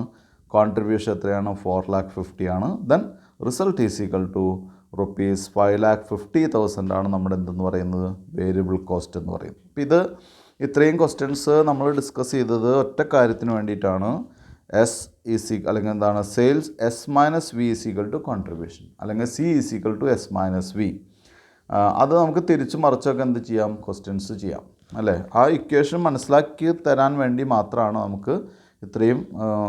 കോൺട്രിബ്യൂഷൻ എത്രയാണ്, 4,50,000 ആണ്. Then result is equal to rupees 5,50,000 ആണ് നമ്മുടെ എന്തെന്ന് പറയുന്നത്, വേരിയബിൾ കോസ്റ്റ് എന്ന് പറയുന്നത്. അപ്പോൾ ഇത് ഇത്രയും ക്വസ്റ്റ്യൻസ് നമ്മൾ ഡിസ്കസ് ചെയ്തത് ഒറ്റ കാര്യത്തിന് വേണ്ടിയിട്ടാണ്. എസ് ഈസ് അല്ലെങ്കിൽ എന്താണ്, sales S minus V is equal to contribution, അല്ലെങ്കിൽ C is equal to S minus V. അത് നമുക്ക് തിരിച്ചു മറിച്ചൊക്കെ എന്ത് ചെയ്യാം, ക്വസ്റ്റ്യൻസ് ചെയ്യാം അല്ലേ. ആ ഇക്വേഷൻ മനസ്സിലാക്കി തരാൻ വേണ്ടി മാത്രമാണ് നമുക്ക് ഇത്രയും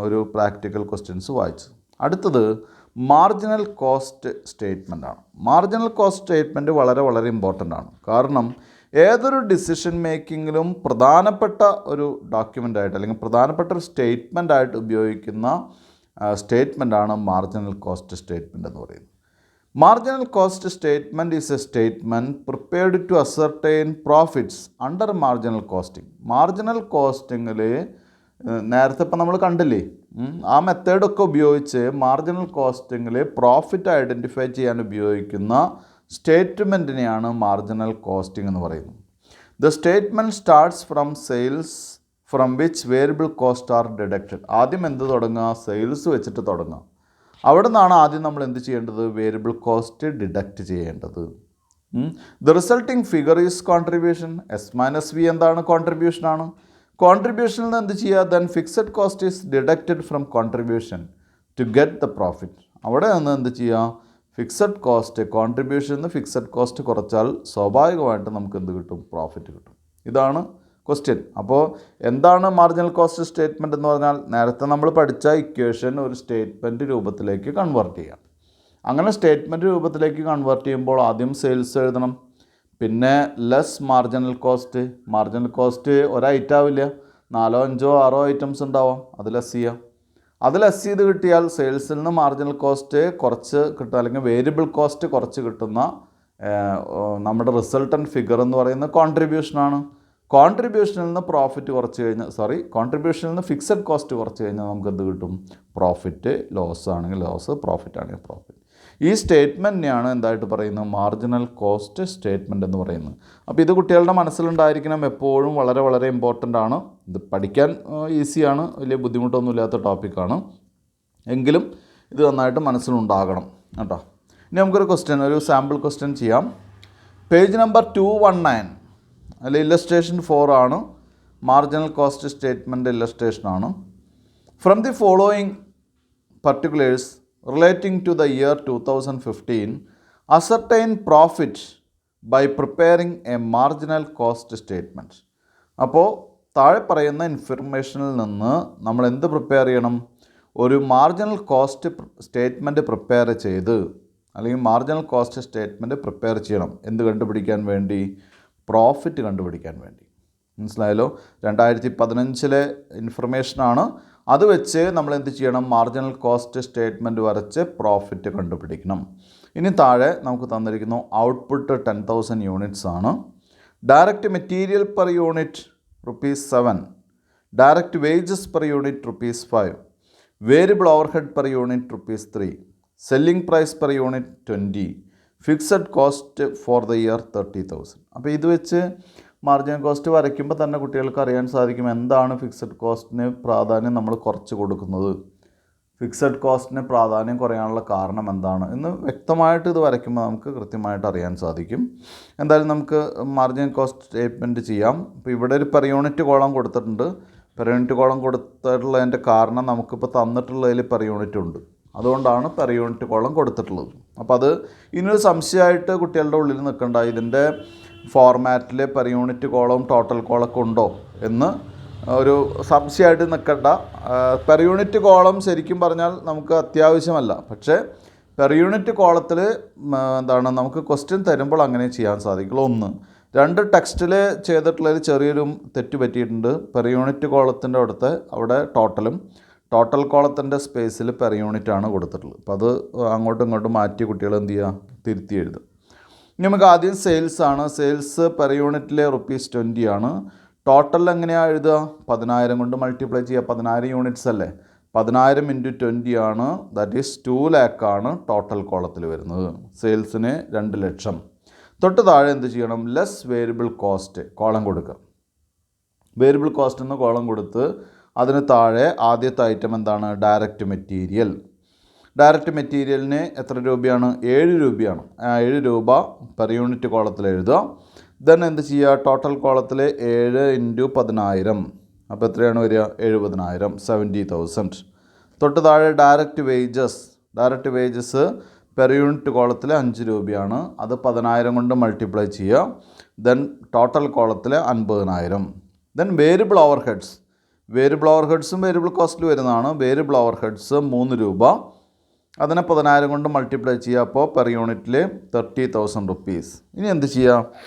ഒരു പ്രാക്ടിക്കൽ ക്വസ്റ്റ്യൻസ് വായിച്ചത്. അടുത്തത് മാർജിനൽ കോസ്റ്റ് സ്റ്റേറ്റ്മെൻ്റ് ആണ്. മാർജിനൽ കോസ്റ്റ് സ്റ്റേറ്റ്മെൻറ്റ് വളരെ വളരെ ഇമ്പോർട്ടൻ്റ് ആണ്. കാരണം ഏതൊരു ഡിസിഷൻ മേക്കിങ്ങിലും പ്രധാനപ്പെട്ട ഒരു ഡോക്യുമെൻ്റായിട്ട് അല്ലെങ്കിൽ പ്രധാനപ്പെട്ട ഒരു സ്റ്റേറ്റ്മെൻ്റായിട്ട് ഉപയോഗിക്കുന്ന സ്റ്റേറ്റ്മെൻ്റാണ് മാർജിനൽ കോസ്റ്റ് സ്റ്റേറ്റ്മെൻറ്റ് എന്ന് പറയുന്നത്. Marginal cost statement is a statement prepared to ascertain profits under marginal costing. Marginal കോസ്റ്റിങ്ങിൽ നേരത്തെ ഇപ്പം നമ്മൾ കണ്ടില്ലേ, ആ മെത്തേഡൊക്കെ ഉപയോഗിച്ച് മാർജിനൽ കോസ്റ്റിങ്ങിൽ പ്രോഫിറ്റ് ഐഡൻറ്റിഫൈ ചെയ്യാൻ ഉപയോഗിക്കുന്ന സ്റ്റേറ്റ്മെൻറ്റിനെയാണ് മാർജിനൽ കോസ്റ്റിംഗ് എന്ന് പറയുന്നത്. The statement starts from sales from which variable cost are deducted. ആദ്യം എന്ത് തുടങ്ങുക, സെയിൽസ് വെച്ചിട്ട് തുടങ്ങുക. അവിടെ നിന്നാണ് ആദ്യം നമ്മൾ എന്ത് ചെയ്യേണ്ടത്, വേരിയബിൾ കോസ്റ്റ് ഡിഡക്റ്റ് ചെയ്യേണ്ടത്. The resulting figure is contribution. S minus V എന്താണ്, കോൺട്രിബ്യൂഷനാണ്. കോൺട്രിബ്യൂഷനിൽ നിന്ന് എന്ത് ചെയ്യുക, then fixed cost is deducted from contribution to get the profit. അവിടെ നിന്ന് എന്ത് ചെയ്യുക, ഫിക്സഡ് കോസ്റ്റ്, കോൺട്രിബ്യൂഷനിൽ നിന്ന് ഫിക്സഡ് കോസ്റ്റ് കുറച്ചാൽ സ്വാഭാവികമായിട്ട് നമുക്ക് എന്ത് കിട്ടും, പ്രോഫിറ്റ് കിട്ടും. ഇതാണ് ക്വസ്റ്റ്യൻ. അപ്പോൾ എന്താണ് മാർജിനൽ കോസ്റ്റ് സ്റ്റേറ്റ്മെൻറ്റ് എന്ന് പറഞ്ഞാൽ, നേരത്തെ നമ്മൾ പഠിച്ച ഇക്വേഷൻ ഒരു സ്റ്റേറ്റ്മെൻറ്റ് രൂപത്തിലേക്ക് കൺവേർട്ട് ചെയ്യാം. അങ്ങനെ സ്റ്റേറ്റ്മെൻറ്റ് രൂപത്തിലേക്ക് കൺവേർട്ട് ചെയ്യുമ്പോൾ ആദ്യം സെയിൽസ് എഴുതണം, പിന്നെ less marginal cost. Marginal cost ഒരൈറ്റം ആവില്ല, 4, 5, 6 ഐറ്റംസ് ഉണ്ടാവാം, അത് ലെസ് ചെയ്യാം. അത് ലെസ് ചെയ്ത് കിട്ടിയാൽ സെയിൽസിൽ നിന്ന് മാർജിനൽ കോസ്റ്റ് കുറച്ച് കിട്ടുക, അല്ലെങ്കിൽ വേരിയബിൾ കോസ്റ്റ് കുറച്ച് കിട്ടുന്ന നമ്മുടെ റിസൾട്ടൻറ്റ് ഫിഗർ എന്ന് പറയുന്നത് കോൺട്രിബ്യൂഷനാണ്. കോൺട്രിബ്യൂഷനിൽ നിന്ന് പ്രോഫിറ്റ് കുറച്ച് കഴിഞ്ഞാൽ കോൺട്രിബ്യൂഷനിൽ നിന്ന് ഫിക്സഡ് കോസ്റ്റ് കുറച്ച് കഴിഞ്ഞാൽ നമുക്ക് എന്ത് കിട്ടും? പ്രോഫിറ്റ്. ലോസ് ആണെങ്കിൽ ലോസ്, പ്രോഫിറ്റ് ആണെങ്കിൽ പ്രോഫിറ്റ്. ഈ സ്റ്റേറ്റ്മെൻറ്റിനെയാണ് എന്തായിട്ട് പറയുന്നത്? മാർജിനൽ കോസ്റ്റ് സ്റ്റേറ്റ്മെൻറ്റ് എന്ന് പറയുന്നത്. അപ്പോൾ ഇത് കുട്ടികളുടെ മനസ്സിലുണ്ടായിരിക്കണം, എപ്പോഴും വളരെ വളരെ ഇമ്പോർട്ടൻ്റ് ആണ്. ഇത് പഠിക്കാൻ ഈസിയാണ്, വലിയ ബുദ്ധിമുട്ടൊന്നുമില്ലാത്ത ടോപ്പിക്കാണ്, എങ്കിലും ഇത് നന്നായിട്ട് മനസ്സിലുണ്ടാകണം കേട്ടോ. ഇനി നമുക്കൊരു ഒരു സാമ്പിൾ ക്വസ്റ്റ്യൻ ചെയ്യാം. പേജ് നമ്പർ 219 അതിൽ ഇല്ലസ്ട്രേഷൻ 4 ആണ്. മാർജിനൽ കോസ്റ്റ് സ്റ്റേറ്റ്മെൻറ്റ് ഇല്ലസ്ട്രേഷനാണ്. From the following particulars relating to the year 2015, ascertain profit by preparing a marginal cost statement. അപ്പോൾ താഴെ പറയുന്ന ഇൻഫർമേഷനിൽ നിന്ന് നമ്മൾ എന്ത് പ്രിപ്പയർ ചെയ്യണം? ഒരു മാർജിനൽ കോസ്റ്റ് സ്റ്റേറ്റ്മെൻറ്റ് പ്രിപ്പയർ ചെയ്ത്, അല്ലെങ്കിൽ മാർജിനൽ കോസ്റ്റ് സ്റ്റേറ്റ്മെൻറ്റ് പ്രിപ്പയർ ചെയ്യണം. എന്ത് കണ്ടുപിടിക്കാൻ വേണ്ടി? പ്രോഫിറ്റ് കണ്ടുപിടിക്കാൻ വേണ്ടി. മനസ്സിലായല്ലോ? 2015 ഇൻഫർമേഷനാണ്. അത് വെച്ച് നമ്മൾ എന്ത് ചെയ്യണം? മാർജിനൽ കോസ്റ്റ് സ്റ്റേറ്റ്മെൻറ്റ് വരച്ച് പ്രോഫിറ്റ് കണ്ടുപിടിക്കണം. ഇനി താഴെ നമുക്ക് തന്നിരിക്കുന്നു ഔട്ട്പുട്ട് 10,000 യൂണിറ്റ്സ് ആണ്. Direct material per unit ₹7, direct wages per unit ₹5, variable overhead per unit ₹3, selling price per unit 20, fixed cost for the year 30,000. അപ്പോൾ ഇത് വെച്ച് മാർജിനൽ കോസ്റ്റ് വരയ്ക്കുമ്പോൾ തന്നെ കുട്ടികൾക്ക് അറിയാൻ സാധിക്കും എന്താണ് ഫിക്സഡ് കോസ്റ്റിന് പ്രാധാന്യം നമ്മൾ കുറച്ച് കൊടുക്കുന്നത്, ഫിക്സഡ് കോസ്റ്റിന് പ്രാധാന്യം കുറയാനുള്ള കാരണം എന്താണ് എന്ന് വ്യക്തമായിട്ട് ഇത് വരയ്ക്കുമ്പോൾ നമുക്ക് കൃത്യമായിട്ട് അറിയാൻ സാധിക്കും. എന്തായാലും നമുക്ക് മാർജിനൽ കോസ്റ്റ് സ്റ്റേറ്റ്മെൻറ്റ് ചെയ്യാം. ഇപ്പോൾ ഇവിടെ ഒരു പെർ യൂണിറ്റ് കോളം കൊടുത്തിട്ടുണ്ട്. പെർ യൂണിറ്റ് കോളം കൊടുത്തിട്ടുള്ളതിൻ്റെ കാരണം നമുക്കിപ്പോൾ തന്നിട്ടുള്ളതിൽ പെർ യൂണിറ്റ് ഉണ്ട്, അതുകൊണ്ടാണ് പെർ യൂണിറ്റ് കോളം കൊടുത്തിട്ടുള്ളത്. അപ്പോൾ അത് ഇനിയൊരു സംശയമായിട്ട് കുട്ടികളുടെ ഉള്ളിൽ നിൽക്കണ്ട, ഇതിൻ്റെ ഫോർമാറ്റിൽ പെർ യൂണിറ്റ് കോളവും ടോട്ടൽ കോളൊക്കെ ഉണ്ടോ എന്ന് ഒരു സംശയമായിട്ട് നിൽക്കണ്ട. പെർ യൂണിറ്റ് കോളം ശരിക്കും പറഞ്ഞാൽ നമുക്ക് അത്യാവശ്യമല്ല, പക്ഷേ പെർ യൂണിറ്റ് കോളത്തിൽ നമുക്ക് ക്വസ്റ്റ്യൻ തരുമ്പോൾ അങ്ങനെ ചെയ്യാൻ സാധിക്കുള്ളൂ. 1. 2 ടെക്സ്റ്റിൽ ചെയ്തിട്ടുള്ളതിൽ ചെറിയൊരു തെറ്റ് പറ്റിയിട്ടുണ്ട്. പെർ യൂണിറ്റ് കോളത്തിൻ്റെ അവിടെ ടോട്ടലും ടോട്ടൽ കോളത്തിൻ്റെ സ്പേസിൽ പെർ യൂണിറ്റ് ആണ് കൊടുത്തിട്ടുള്ളത്. അപ്പോൾ അത് അങ്ങോട്ടും ഇങ്ങോട്ടും മാറ്റി കുട്ടികൾ എന്ത് ചെയ്യുക? തിരുത്തി എഴുതും. ഇനി നമുക്ക് ആദ്യം സെയിൽസ് ആണ്. സെയിൽസ് പെർ യൂണിറ്റിൽ ₹20 ആണ്. ടോട്ടൽ എങ്ങനെയാണ് എഴുതുക? 10,000 കൊണ്ട് മൾട്ടിപ്ലൈ ചെയ്യുക. 10,000 യൂണിറ്റ്സ് അല്ലേ? 10,000 × 20 ആണ്. ദാറ്റ് ഈസ് 2 lakh ആണ് ടോട്ടൽ കോളത്തിൽ വരുന്നത്. സെയിൽസിന് 2 ലക്ഷം. തൊട്ട് താഴെ എന്ത് ചെയ്യണം? ലെസ് വേരിയബിൾ കോസ്റ്റ് കോളം കൊടുക്കുക. വേരിയബിൾ കോസ്റ്റ് എന്ന് കോളം കൊടുത്ത് അതിന് താഴെ ആദ്യത്തെ ഐറ്റം എന്താണ്? Direct material. ഡയറക്റ്റ് മെറ്റീരിയലിന് എത്ര രൂപയാണ്? 7 രൂപയാണ്. 7 രൂപ പെർ യൂണിറ്റ് കോളത്തിൽ എഴുതുക. ദെൻ എന്ത് ചെയ്യുക? ടോട്ടൽ കോളത്തിൽ 7 × 10,000. അപ്പോൾ എത്രയാണ് വരിക? 70,000, 70,000. തൊട്ട് താഴെ direct wages. Direct wages per unit കോളത്തിൽ 5 രൂപയാണ്. അത് 10,000 കൊണ്ട് മൾട്ടിപ്ലൈ ചെയ്യുക. ദെൻ ടോട്ടൽ കോളത്തിൽ 50,000. Then variable overheads. വേരിയബിൾ ഓവർഹെഡ്സും വേരിയബിൾ കോസ്റ്റിൽ വരുന്നതാണ്. വേരിയബിൾ ഓവർഹെഡ്സ് 3 രൂപ. അതിനെ 10,000 കൊണ്ട് മൾട്ടിപ്ലൈ ചെയ്യുക. അപ്പോൾ പെർ യൂണിറ്റിൽ ₹30,000. ഇനി എന്ത് ചെയ്യുക?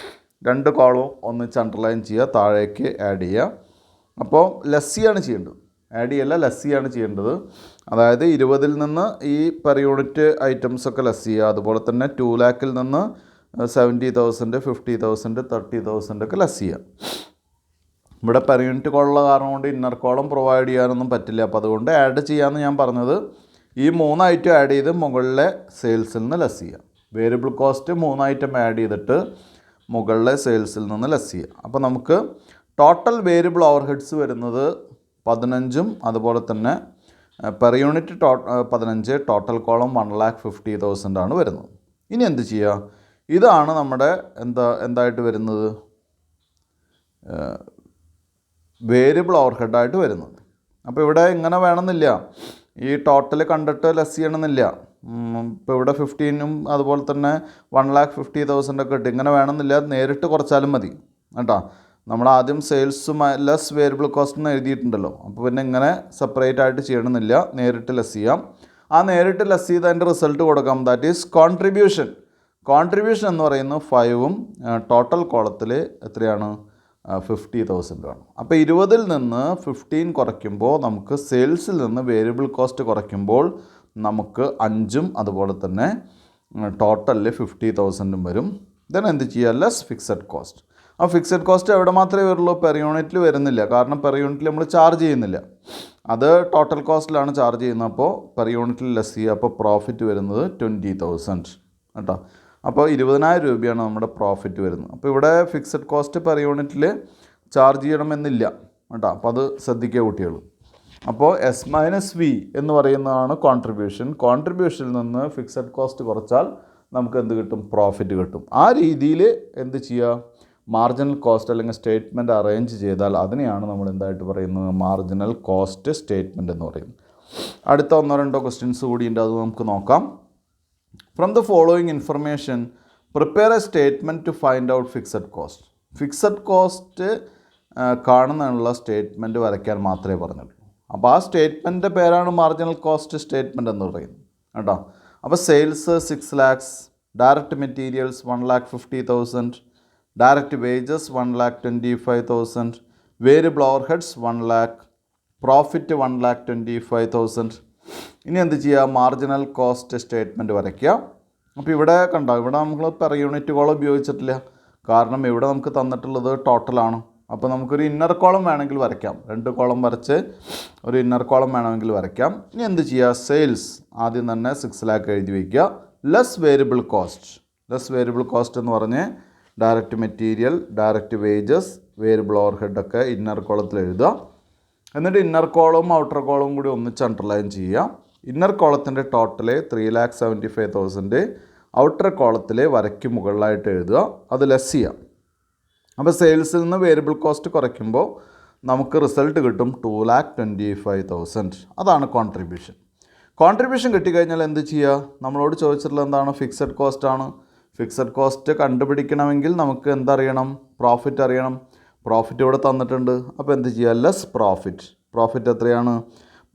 2 കോളവും ഒന്നിച്ച് അണ്ടർലൈൻ ചെയ്യുക, താഴേക്ക് ആഡ് ചെയ്യുക. അപ്പോൾ ലസ്സിയാണ് ചെയ്യേണ്ടത്, ആഡ് ചെയ്യല്ല, ലസ്സിയാണ് ചെയ്യേണ്ടത്. അതായത് 20-ൽ നിന്ന് ഈ പെർ യൂണിറ്റ് ഐറ്റംസൊക്കെ ലെസ് ചെയ്യുക. അതുപോലെ തന്നെ 2 lakhൽ നിന്ന് 70,000, 50,000, 30,000 ഒക്കെ ലെസ് ചെയ്യുക. ഇവിടെ പെർ യൂണിറ്റ് കോളുള്ള കാരണം കൊണ്ട് ഇന്നർ കോളം പ്രൊവൈഡ് ചെയ്യാനൊന്നും പറ്റില്ല. അപ്പോൾ അതുകൊണ്ട് ആഡ് ചെയ്യാമെന്ന് ഞാൻ പറഞ്ഞത്. ഈ 3 ഐറ്റം ആഡ് ചെയ്ത് മുകളിലെ സെയിൽസിൽ നിന്ന് ലെസ് ചെയ്യുക. വേരിയബിൾ കോസ്റ്റ് 3 ഐറ്റം ആഡ് ചെയ്തിട്ട് മുകളിലെ സെയിൽസിൽ നിന്ന് ലെസ് ചെയ്യുക. അപ്പോൾ നമുക്ക് ടോട്ടൽ വേരിയബിൾ ഓവർഹെഡ്സ് വരുന്നത് 15, അതുപോലെ തന്നെ പെർ യൂണിറ്റ് 15, ടോട്ടൽ കോളം 1,50,000 ആണ് വരുന്നത്. ഇനി എന്ത് ചെയ്യുക? ഇതാണ് നമ്മുടെ എന്തായിട്ട് വരുന്നത്? വേരിയബിൾ ഓവർഹെഡായിട്ട് വരുന്നത്. അപ്പോൾ ഇവിടെ ഇങ്ങനെ വേണമെന്നില്ല, ഈ ടോട്ടൽ കണ്ടിട്ട് ലെസ് ചെയ്യണമെന്നില്ല. ഇപ്പോൾ ഇവിടെ 15ഉം അതുപോലെ തന്നെ 1,50,000 ഒക്കെ ഇട്ട് ഇങ്ങനെ വേണമെന്നില്ല, നേരിട്ട് കുറച്ചാലും മതി കേട്ടോ. നമ്മൾ ആദ്യം സെയിൽസും ലെസ് വേരിയബിൾ കോസ്റ്റ് എന്ന് എഴുതിയിട്ടുണ്ടല്ലോ, അപ്പോൾ പിന്നെ ഇങ്ങനെ സെപ്പറേറ്റ് ആയിട്ട് ചെയ്യണമെന്നില്ല, നേരിട്ട് ലെസ് ചെയ്യാം. ആ നേരിട്ട് ലെസ് ചെയ്ത് അതിൻ്റെ റിസൾട്ട് കൊടുക്കാം. That is contribution. കോൺട്രിബ്യൂഷൻ എന്ന് പറയുന്നത് 5ഉം ടോട്ടൽ കോളത്തിൽ എത്രയാണ്? 50,000 ആണ്. അപ്പോൾ 20-ൽ നിന്ന് 15 കുറയ്ക്കുമ്പോൾ നമുക്ക് സെയിൽസിൽ നിന്ന് വേരിയബിൾ കോസ്റ്റ് കുറയ്ക്കുമ്പോൾ നമുക്ക് 5ഉം അതുപോലെ തന്നെ ടോട്ടലിൽ 50,000 വരും. ദെൻ എന്ത് ചെയ്യുക? Less fixed cost. ആ ഫിക്സഡ് കോസ്റ്റ് എവിടെ മാത്രമേ വരുള്ളൂ? പെർ യൂണിറ്റിൽ വരുന്നില്ല. കാരണം പെർ യൂണിറ്റിൽ നമ്മൾ ചാർജ് ചെയ്യുന്നില്ല, അത് ടോട്ടൽ കോസ്റ്റിലാണ് ചാർജ് ചെയ്യുന്നത്. അപ്പോൾ പെർ യൂണിറ്റിൽ ലെസ് ചെയ്യുക. അപ്പോൾ പ്രോഫിറ്റ് വരുന്നത് 20,000 കേട്ടോ. അപ്പോൾ 20,000 രൂപയാണ് നമ്മുടെ പ്രോഫിറ്റ് വരുന്നത്. അപ്പോൾ ഇവിടെ ഫിക്സഡ് കോസ്റ്റ് പെർ യൂണിറ്റിൽ ചാർജ് ചെയ്യണമെന്നില്ല കേട്ടോ. അപ്പോൾ അത് ശ്രദ്ധിക്കുക കുട്ടികൾ. അപ്പോൾ S-V എന്ന് പറയുന്നതാണ് കോൺട്രിബ്യൂഷൻ. കോൺട്രിബ്യൂഷനിൽ നിന്ന് ഫിക്സഡ് കോസ്റ്റ് കുറച്ചാൽ നമുക്ക് എന്ത് കിട്ടും? പ്രോഫിറ്റ് കിട്ടും. ആ രീതിയിൽ എന്ത് ചെയ്യുക? മാർജിനൽ കോസ്റ്റ് അല്ലെങ്കിൽ സ്റ്റേറ്റ്മെൻറ്റ് അറേഞ്ച് ചെയ്താൽ അതിനെയാണ് നമ്മൾ എന്തായിട്ട് പറയുന്നത്? മാർജിനൽ കോസ്റ്റ് സ്റ്റേറ്റ്മെൻറ്റ് എന്ന് പറയുന്നത്. അടുത്ത 1-2 ക്വസ്റ്റ്യൻസ് കൂടി ഉണ്ട്, അത് നമുക്ക് നോക്കാം. From the following information prepare a statement to find out fixed cost. Fixed cost കാണുന്നതിനുള്ള സ്റ്റേറ്റ്മെൻറ്റ് വരയ്ക്കാൻ മാത്രമേ പറഞ്ഞുള്ളൂ. അപ്പോൾ ആ സ്റ്റേറ്റ്മെൻറ്റിൻ്റെ പേരാണ് മാർജിനൽ കോസ്റ്റ് സ്റ്റേറ്റ്മെൻറ്റ് എന്ന് പറയുന്നത് കേട്ടോ. അപ്പോൾ sales 6 lakhs, direct materials 1,50,000, direct wages 1,25,000, variable overheads 1 lakh, profit 1,25,000. ഇനി എന്ത് ചെയ്യുക? മാർജിനൽ കോസ്റ്റ് സ്റ്റേറ്റ്മെൻറ്റ് വരയ്ക്കുക. അപ്പോൾ ഇവിടെ കണ്ടോ, ഇവിടെ നമ്മൾ പെർ യൂണിറ്റ് കോളം ഉപയോഗിച്ചിട്ടില്ല, കാരണം ഇവിടെ നമുക്ക് തന്നിട്ടുള്ളത് ടോട്ടലാണ്. അപ്പോൾ നമുക്കൊരു ഇന്നർ കോളം വേണമെങ്കിൽ വരയ്ക്കാം, 2 കോളം വരച്ച് ഒരു ഇന്നർ കോളം വേണമെങ്കിൽ വരയ്ക്കാം. ഇനി എന്ത് ചെയ്യുക? സെയിൽസ് ആദ്യം തന്നെ 6 lakh എഴുതി വയ്ക്കുക. Less variable cost. Less variable cost എന്ന് പറഞ്ഞ് direct material, direct wages, variable ഓവർഹെഡൊക്കെ ഇന്നർ കോളത്തിൽ എഴുതുക. എന്നിട്ട് ഇന്നർ കോളവും ഔട്ടർ കോളവും കൂടി ഒന്നിച്ച് അണ്ടർലൈൻ ചെയ്യുക. ഇന്നർ കോളത്തിൻ്റെ ടോട്ടൽ 3,75,000, ഔട്ടർ കോളത്തിൽ വരയ്ക്ക് മുകളിലായിട്ട് എഴുതുക, അത് ലെസ് ചെയ്യാം. അപ്പോൾ സെയിൽസിൽ നിന്ന് വേരിയബിൾ കോസ്റ്റ് കുറയ്ക്കുമ്പോൾ നമുക്ക് റിസൾട്ട് കിട്ടും 2,25,000. അതാണ് കോൺട്രിബ്യൂഷൻ. കോൺട്രിബ്യൂഷൻ കിട്ടിക്കഴിഞ്ഞാൽ എന്ത് ചെയ്യുക? നമ്മളോട് ചോദിച്ചിട്ടുള്ളത് എന്താണ്? ഫിക്സഡ് കോസ്റ്റ് ആണ്. ഫിക്സഡ് കോസ്റ്റ് കണ്ടുപിടിക്കണമെങ്കിൽ നമുക്ക് എന്തറിയണം? പ്രോഫിറ്റ് അറിയണം. പ്രോഫിറ്റ് ഇവിടെ തന്നിട്ടുണ്ട്. അപ്പോൾ എന്ത് ചെയ്യുക? Less profit. പ്രോഫിറ്റ് എത്രയാണ്?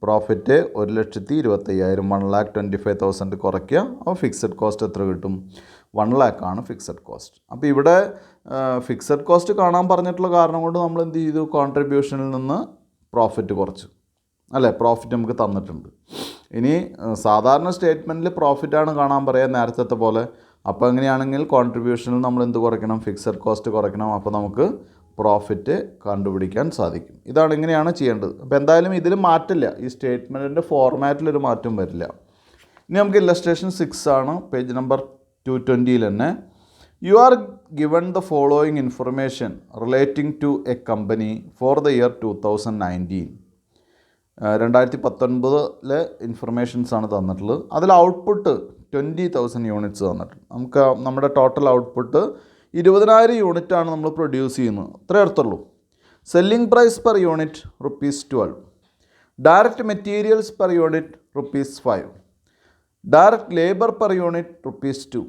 പ്രോഫിറ്റ് 1,25,000, 1,25,000 കുറയ്ക്കുക. അപ്പോൾ ഫിക്സഡ് കോസ്റ്റ് എത്ര കിട്ടും? 1 lakh ആണ് ഫിക്സഡ് കോസ്റ്റ്. അപ്പോൾ ഇവിടെ ഫിക്സഡ് കോസ്റ്റ് കാണാൻ പറഞ്ഞിട്ടുള്ള കാരണം കൊണ്ട് നമ്മൾ എന്ത് ചെയ്തു? കോൺട്രിബ്യൂഷനിൽ നിന്ന് പ്രോഫിറ്റ് കുറച്ചു, അല്ലേ? പ്രോഫിറ്റ് നമുക്ക് തന്നിട്ടുണ്ട്. ഇനി സാധാരണ സ്റ്റേറ്റ്മെൻറ്റിൽ പ്രോഫിറ്റാണ് കാണാൻ പറയുക നേരത്തെ പോലെ. അപ്പോൾ എങ്ങനെയാണെങ്കിൽ കോൺട്രിബ്യൂഷനിൽ നമ്മൾ എന്ത് കുറയ്ക്കണം? ഫിക്സഡ് കോസ്റ്റ് കുറയ്ക്കണം. അപ്പോൾ നമുക്ക് പ്രോഫിറ്റ് കണ്ടുപിടിക്കാൻ സാധിക്കും. ഇതാണ്, ഇങ്ങനെയാണ് ചെയ്യേണ്ടത്. അപ്പോൾ എന്തായാലും ഇതിൽ മാറ്റില്ല, ഈ സ്റ്റേറ്റ്മെൻറ്റിൻ്റെ ഫോർമാറ്റിലൊരു മാറ്റം വരില്ല. ഇനി നമുക്ക് ഇല്ലസ്ട്രേഷൻ 6 ആണ്, പേജ് നമ്പർ 220 തന്നെ. You are given the following information relating to a company for the year 2019. 2019 informations ആണ് തന്നിട്ടുള്ളത്. അതിൽ ഔട്ട്പുട്ട് 20,000 യൂണിറ്റ്സ് തന്നിട്ടുണ്ട്. നമുക്ക് നമ്മുടെ ടോട്ടൽ ഔട്ട്പുട്ട് 20,000 യൂണിറ്റാണ് നമ്മൾ പ്രൊഡ്യൂസ് ചെയ്യുന്നത്. അത്രേ അടുത്തുള്ളൂ. Selling price per unit ₹12. Direct materials per unit ₹5. Direct labour per unit ₹2.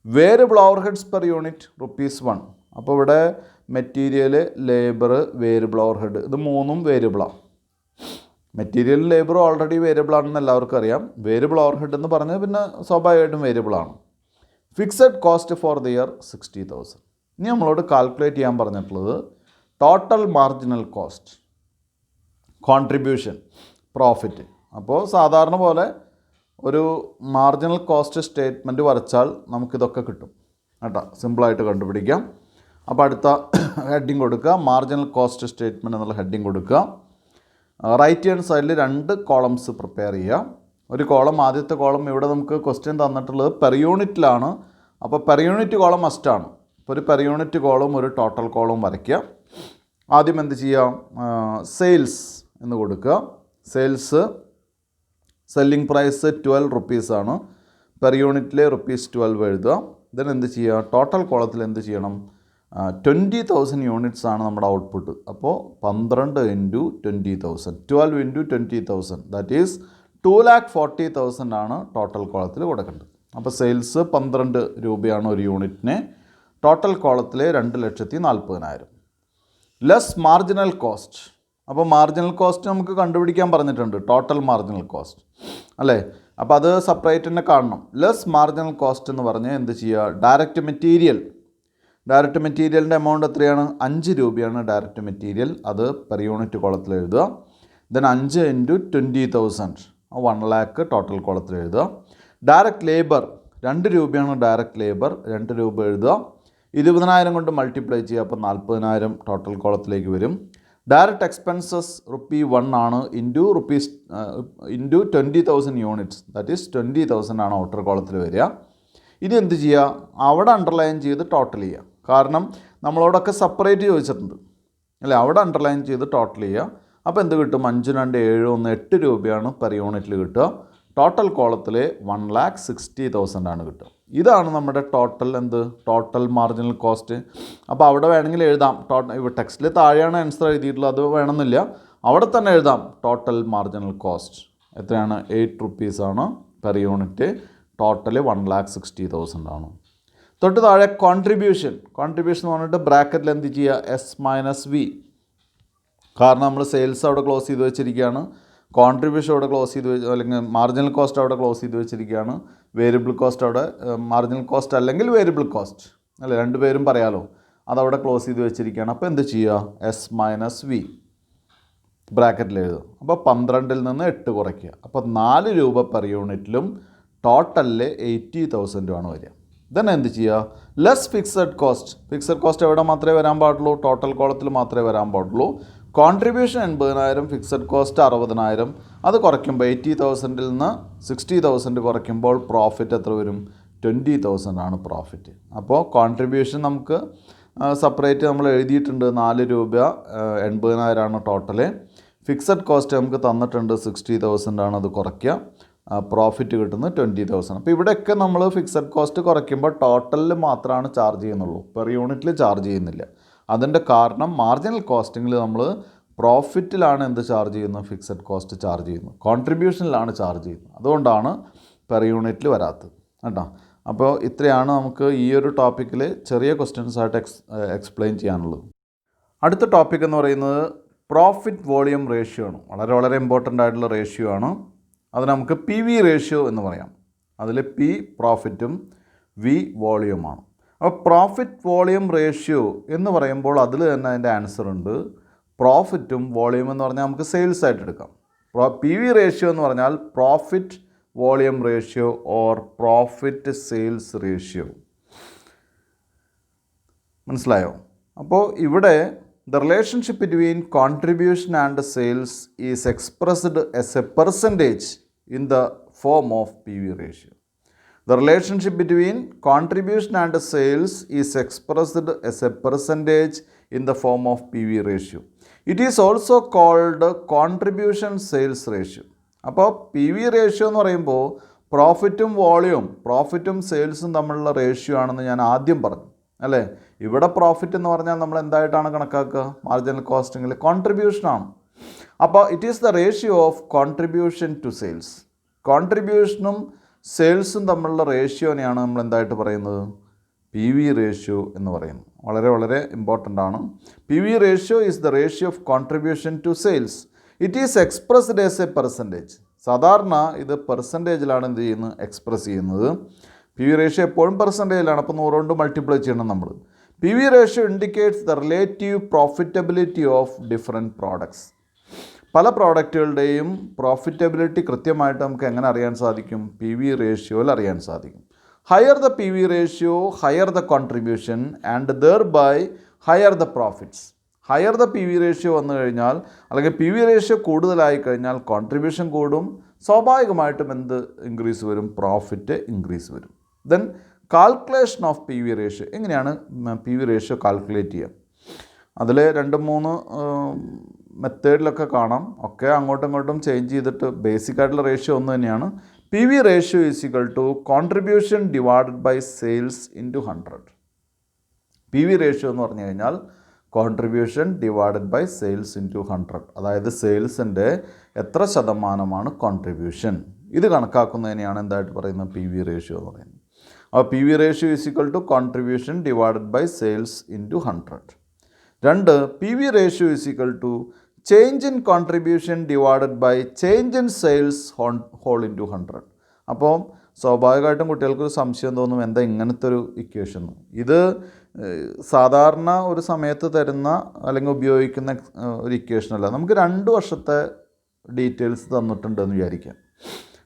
Variable overheads per unit ₹1. അപ്പോൾ ഇവിടെ മെറ്റീരിയൽ, ലേബർ, വേരിയബിൾ ഓവർഹെഡ്, ഇത് മൂന്നും വേരിയബിളാണ്. മെറ്റീരിയൽ, ലേബർ ഓൾറെഡി വേരിയബിൾ ആണെന്ന് എല്ലാവർക്കും അറിയാം. വേരിയബിൾ ഓവർഹെഡ് എന്ന് പറഞ്ഞാൽ പിന്നെ സ്വാഭാവികമായിട്ടും വേരിയബിളാണ്. Fixed cost for the year 60,000. ഇനി നമ്മളോട് കാൽക്കുലേറ്റ് ചെയ്യാൻ പറഞ്ഞിട്ടുള്ളത് total marginal cost, contribution, profit. അപ്പോൾ സാധാരണ പോലെ ഒരു മാർജിനൽ കോസ്റ്റ് സ്റ്റേറ്റ്മെൻറ്റ് വരച്ചാൽ നമുക്കിതൊക്കെ കിട്ടും കേട്ടോ. സിമ്പിളായിട്ട് കണ്ടുപിടിക്കാം. അപ്പോൾ അടുത്ത ഹെഡിങ് കൊടുക്കുക, മാർജിനൽ കോസ്റ്റ് സ്റ്റേറ്റ്മെൻറ്റ് എന്നുള്ള ഹെഡിങ് കൊടുക്കുക. റൈറ്റ് ഹാൻഡ് സൈഡിൽ 2 കോളംസ് പ്രിപ്പയർ ചെയ്യുക. ഒരു കോളം, ആദ്യത്തെ കോളം ഇവിടെ നമുക്ക് ക്വസ്റ്റ്യൻ തന്നിട്ടുള്ളത് പെർ യൂണിറ്റിലാണ്. അപ്പോൾ പെർ യൂണിറ്റ് കോളം മസ്റ്റാണ്. അപ്പോൾ ഒരു പെർ യൂണിറ്റ് കോളം, ഒരു ടോട്ടൽ കോളം വരയ്ക്കുക. ആദ്യം എന്ത് ചെയ്യാം? സെയിൽസ് എന്ന് കൊടുക്കുക. സെയിൽസ് സെല്ലിംഗ് പ്രൈസ് 12 rupees ആണ്. പെർ യൂണിറ്റിൽ ₹12 എഴുതുക. ദെൻ എന്ത് ചെയ്യുക? ടോട്ടൽ കോളത്തിൽ എന്ത് ചെയ്യണം? 20,000 യൂണിറ്റ്സ് ആണ് നമ്മുടെ ഔട്ട്പുട്ട്. അപ്പോൾ 12 × 20,000, 12 × 20,000, ദാറ്റ് ഈസ് 2,40,000 ആണ് ടോട്ടൽ കോളത്തിൽ കൊടുക്കേണ്ടത്. അപ്പോൾ സെയിൽസ് 12 രൂപയാണ് ഒരു യൂണിറ്റിന്. ടോട്ടൽ കോളത്തിൽ 2,40,000. Less marginal cost. അപ്പോൾ മാർജിനൽ കോസ്റ്റ് നമുക്ക് കണ്ടുപിടിക്കാൻ പറഞ്ഞിട്ടുണ്ട്, ടോട്ടൽ മാർജിനൽ കോസ്റ്റ് അല്ലേ? അപ്പോൾ അത് സെപ്പറേറ്റ് തന്നെ കാണണം. ലെസ് മാർജിനൽ കോസ്റ്റ് എന്ന് പറഞ്ഞ് എന്ത് ചെയ്യുക? Direct material. ഡയറക്റ്റ് മെറ്റീരിയലിൻ്റെ എമൗണ്ട് എത്രയാണ്? 5 രൂപയാണ് ഡയറക്റ്റ് മെറ്റീരിയൽ. അത് പെർ യൂണിറ്റ് കോളത്തിൽ എഴുതുക. ദെൻ 5 × 20,000, 1 lakh ടോട്ടൽ കോളത്തിൽ എഴുതുക. ഡയറക്റ്റ് ലേബർ 2 രൂപയാണ് ഡയറക്റ്റ് ലേബർ, 2 രൂപ എഴുതുക. 20,000 കൊണ്ട് മൾട്ടിപ്ലൈ ചെയ്യുക, അപ്പോൾ 40,000 ടോട്ടൽ കോളത്തിലേക്ക് വരും. ഡയറക്റ്റ് എക്സ്പെൻസസ് ₹1 ആണ് ഇൻറ്റു 20,000 യൂണിറ്റ്സ്, ദാറ്റ് ഈസ് 20,000 ആണ് ഔട്ടർ കോളത്തിൽ വരിക. ഇനി എന്ത് ചെയ്യുക, അവിടെ അണ്ടർലൈൻ ചെയ്ത് ടോട്ടൽ ചെയ്യുക. കാരണം നമ്മളോടൊക്കെ സെപ്പറേറ്റ് ചോദിച്ചിട്ടുണ്ട് അല്ലേ, അവിടെ അണ്ടർലൈൻ ചെയ്ത് ടോട്ടൽ ചെയ്യുക. അപ്പോൾ എന്ത് കിട്ടും, 5, 2, 7, 1, 8 രൂപയാണ് പെർ യൂണിറ്റിൽ കിട്ടുക. ടോട്ടൽ കോളത്തിൽ 1,60,000 ആണ് കിട്ടുക. ഇതാണ് നമ്മുടെ ടോട്ടൽ മാർജിനൽ കോസ്റ്റ്. അപ്പോൾ അവിടെ വേണമെങ്കിൽ എഴുതാം, ടെക്സ്റ്റിൽ താഴെയാണ് ആൻസർ എഴുതിയിട്ടുള്ളത്, അത് വേണമെന്നില്ല, അവിടെ തന്നെ എഴുതാം ടോട്ടൽ മാർജിനൽ കോസ്റ്റ് എത്രയാണ്, ₹8 ആണ് പെർ യൂണിറ്റ്. ടോട്ടൽ 1,60,000 ആണ്. തൊട്ട് താഴെ കോൺട്രിബ്യൂഷൻ എന്ന് പറഞ്ഞിട്ട് ബ്രാക്കറ്റിൽ എന്ത് ചെയ്യുക, S-V. കാരണം നമ്മൾ സെയിൽസ് അവിടെ ക്ലോസ് ചെയ്ത് വെച്ചിരിക്കുകയാണ്, കോൺട്രിബ്യൂഷൻ അവിടെ ക്ലോസ് ചെയ്ത് അല്ലെങ്കിൽ മാർജിനൽ കോസ്റ്റ് അവിടെ ക്ലോസ് ചെയ്ത് വെച്ചിരിക്കുകയാണ്, വേരിയബിൾ കോസ്റ്റ് അവിടെ മാർജിനൽ കോസ്റ്റ് അല്ലെങ്കിൽ വേരിയബിൾ കോസ്റ്റ് അല്ലേ, രണ്ടുപേരും പറയാലോ, അതവിടെ ക്ലോസ് ചെയ്ത് വെച്ചിരിക്കുകയാണ്. അപ്പോൾ എന്ത് ചെയ്യുക, S-V ബ്രാക്കറ്റിൽ എഴുതുക. അപ്പോൾ 12-ൽ നിന്ന് 8 കുറയ്ക്കുക. അപ്പോൾ ₹4 പെർ യൂണിറ്റിലും ടോട്ടലിൽ 80,000 ആണ് വരിക. ദെൻ എന്ത് ചെയ്യുക, ലെസ് ഫിക്സഡ് കോസ്റ്റ് എവിടെ മാത്രമേ വരാൻ പാടുള്ളൂ, ടോട്ടൽ കോളത്തിൽ മാത്രമേ വരാൻ പാടുള്ളൂ. Contribution 80,000, fixed cost 60,000. അത് കുറയ്ക്കുമ്പോൾ 80,000-ൽ നിന്ന് 60,000 കുറയ്ക്കുമ്പോൾ പ്രോഫിറ്റ് എത്ര വരും, 20,000 ആണ് പ്രോഫിറ്റ്. അപ്പോൾ കോൺട്രിബ്യൂഷൻ നമുക്ക് സെപ്പറേറ്റ് നമ്മൾ എഴുതിയിട്ടുണ്ട്, ₹4, 80,000 ആണ് ടോട്ടല്. ഫിക്സഡ് കോസ്റ്റ് നമുക്ക് തന്നിട്ടുണ്ട് 60,000 ആണ്, അത് കുറയ്ക്കുക, പ്രോഫിറ്റ് കിട്ടുന്നത് 20,000. അപ്പോൾ ഇവിടെയൊക്കെ നമ്മൾ ഫിക്സഡ് കോസ്റ്റ് കുറയ്ക്കുമ്പോൾ ടോട്ടലിൽ മാത്രമാണ് ചാർജ് ചെയ്യുന്നുള്ളൂ, പെർ യൂണിറ്റിൽ ചാർജ് ചെയ്യുന്നില്ല. അതിൻ്റെ കാരണം മാർജിനൽ കോസ്റ്റിങ്ങിൽ നമ്മൾ പ്രോഫിറ്റിലാണ് എന്ത് ചാർജ് ചെയ്യുന്നത്, ഫിക്സഡ് കോസ്റ്റ് ചാർജ് ചെയ്യുന്നു, കോൺട്രിബ്യൂഷനിലാണ് ചാർജ് ചെയ്യുന്നത്. അതുകൊണ്ടാണ് പെർ യൂണിറ്റിൽ വരാത്തത് കേട്ടോ. അപ്പോൾ ഇത്രയാണ് നമുക്ക് ഈ ഒരു ടോപ്പിക്കിൽ ചെറിയ ക്വസ്റ്റ്യൻസ് ആയിട്ട് എക്സ്പ്ലെയിൻ ചെയ്യാനുള്ളത്. അടുത്ത ടോപ്പിക് എന്ന് പറയുന്നത് പ്രോഫിറ്റ് വോളിയം റേഷ്യോ ആണ്. വളരെ ഇമ്പോർട്ടൻ്റ് ആയിട്ടുള്ള റേഷ്യോ ആണ്. അത് നമുക്ക് PV റേഷ്യോ എന്ന് പറയാം. അതിൽ P പ്രോഫിറ്റും V വോളിയമാണ്. അപ്പോൾ പ്രോഫിറ്റ് വോളിയം റേഷ്യോ എന്ന് പറയുമ്പോൾ അതിൽ തന്നെ അതിൻ്റെ ആൻസർ ഉണ്ട്. പ്രോഫിറ്റും വോളിയം എന്ന് പറഞ്ഞാൽ നമുക്ക് സെയിൽസ് ആയിട്ട് എടുക്കാം. PV റേഷ്യോ എന്ന് പറഞ്ഞാൽ profit volume ratio or profit sales ratio. മനസ്സിലായോ? അപ്പോൾ ഇവിടെ the relationship between contribution and sales is expressed as a percentage in the form of PV ratio. The relationship between contribution and sales is expressed as a percentage in the form of PV ratio. It is also called contribution sales ratio. അപ്പോൾ PV ratio എന്ന് പറയുമ്പോൾ പ്രോഫിറ്റും സെയിൽസും തമ്മിലുള്ള ratio ആണെന്ന് ഞാൻ ആദ്യം പറഞ്ഞു അല്ലേ. ഇവിടെ പ്രോഫിറ്റ് എന്ന് പറഞ്ഞാൽ നമ്മൾ എന്തായിട്ടാണ് കണക്കാക്കുക, മാർജിനൽ കോസ്റ്റിങ്ങിൽ കോൺട്രിബ്യൂഷനാണ്. അപ്പോൾ it is the ratio of contribution to sales. കോൺട്രിബ്യൂഷനും സെയിൽസും തമ്മിലുള്ള റേഷ്യോനെയാണ് നമ്മൾ എന്തായിട്ട് പറയുന്നത്, PV റേഷ്യോ എന്ന് പറയുന്നത്. വളരെ ഇമ്പോർട്ടൻ്റ് ആണ്. PV ratio is the ratio of contribution to sales. It is expressed as a percentage. സാധാരണ ഇത് പെർസെൻറ്റേജിലാണ് എന്ത് ചെയ്യുന്നത്, എക്സ്പ്രസ് ചെയ്യുന്നത്. PV റേഷ്യോ എപ്പോഴും പെർസെൻറ്റേജിലാണ്. അപ്പോൾ 100 കൊണ്ട് മൾട്ടിപ്ലൈ ചെയ്യണം നമ്മൾ. PV ratio indicates the relative profitability of different products. പല പ്രോഡക്റ്റുകളുടെയും പ്രോഫിറ്റബിലിറ്റി കൃത്യമായിട്ട് നമുക്ക് എങ്ങനെ അറിയാൻ സാധിക്കും, PV റേഷ്യോയിൽ അറിയാൻ സാധിക്കും. Higher the PV ratio higher the contribution and thereby higher the profits. Higher the PV ratio വന്നു കഴിഞ്ഞാൽ അല്ലെങ്കിൽ PV റേഷ്യോ കൂടുതലായി കഴിഞ്ഞാൽ കോൺട്രിബ്യൂഷൻ കൂടും, സ്വാഭാവികമായിട്ടും എന്ത് ഇൻക്രീസ് വരും, പ്രോഫിറ്റ് ഇൻക്രീസ് വരും. Then calculation of PV ratio. എങ്ങനെയാണ് PV റേഷ്യോ കാൽക്കുലേറ്റ് ചെയ്യുക? അതിൽ 2-3 മെത്തേഡിലൊക്കെ കാണാം. ഒക്കെ അങ്ങോട്ടും ഇങ്ങോട്ടും ചേഞ്ച് ചെയ്തിട്ട് ബേസിക് ആയിട്ടുള്ള റേഷ്യോ ഒന്ന് തന്നെയാണ്. PV ratio is equal to contribution divided by sales into 100. PV ratio എന്ന് പറഞ്ഞു കഴിഞ്ഞാൽ contribution divided by sales into 100. അതായത് സെയിൽസിൻ്റെ എത്ര ശതമാനമാണ് കോൺട്രിബ്യൂഷൻ, ഇത് കണക്കാക്കുന്നതിനെയാണ് എന്തായിട്ട് പറയുന്നത്, PV റേഷ്യോ എന്ന് പറയുന്നത്. അപ്പോൾ PV ratio is equal to contribution divided by sales into 100. 2, PV ratio is equal to change in contribution divided by change in sales whole into 100. അപ്പോൾ സ്വാഭാവികമായിട്ടും കുട്ടികൾക്കൊരു സംശയം തോന്നും, എന്താ ഇങ്ങനത്തെ ഒരു ഇക്വേഷൻ. ഇത് സാധാരണ ഒരു സമയത്ത് തരുന്ന അല്ലെങ്കിൽ ഉപയോഗിക്കുന്ന ഒരു ഇക്വേഷനല്ല. നമുക്ക് 2 വർഷത്തെ ഡീറ്റെയിൽസ് തന്നിട്ടുണ്ടെന്ന് വിചാരിക്കാം.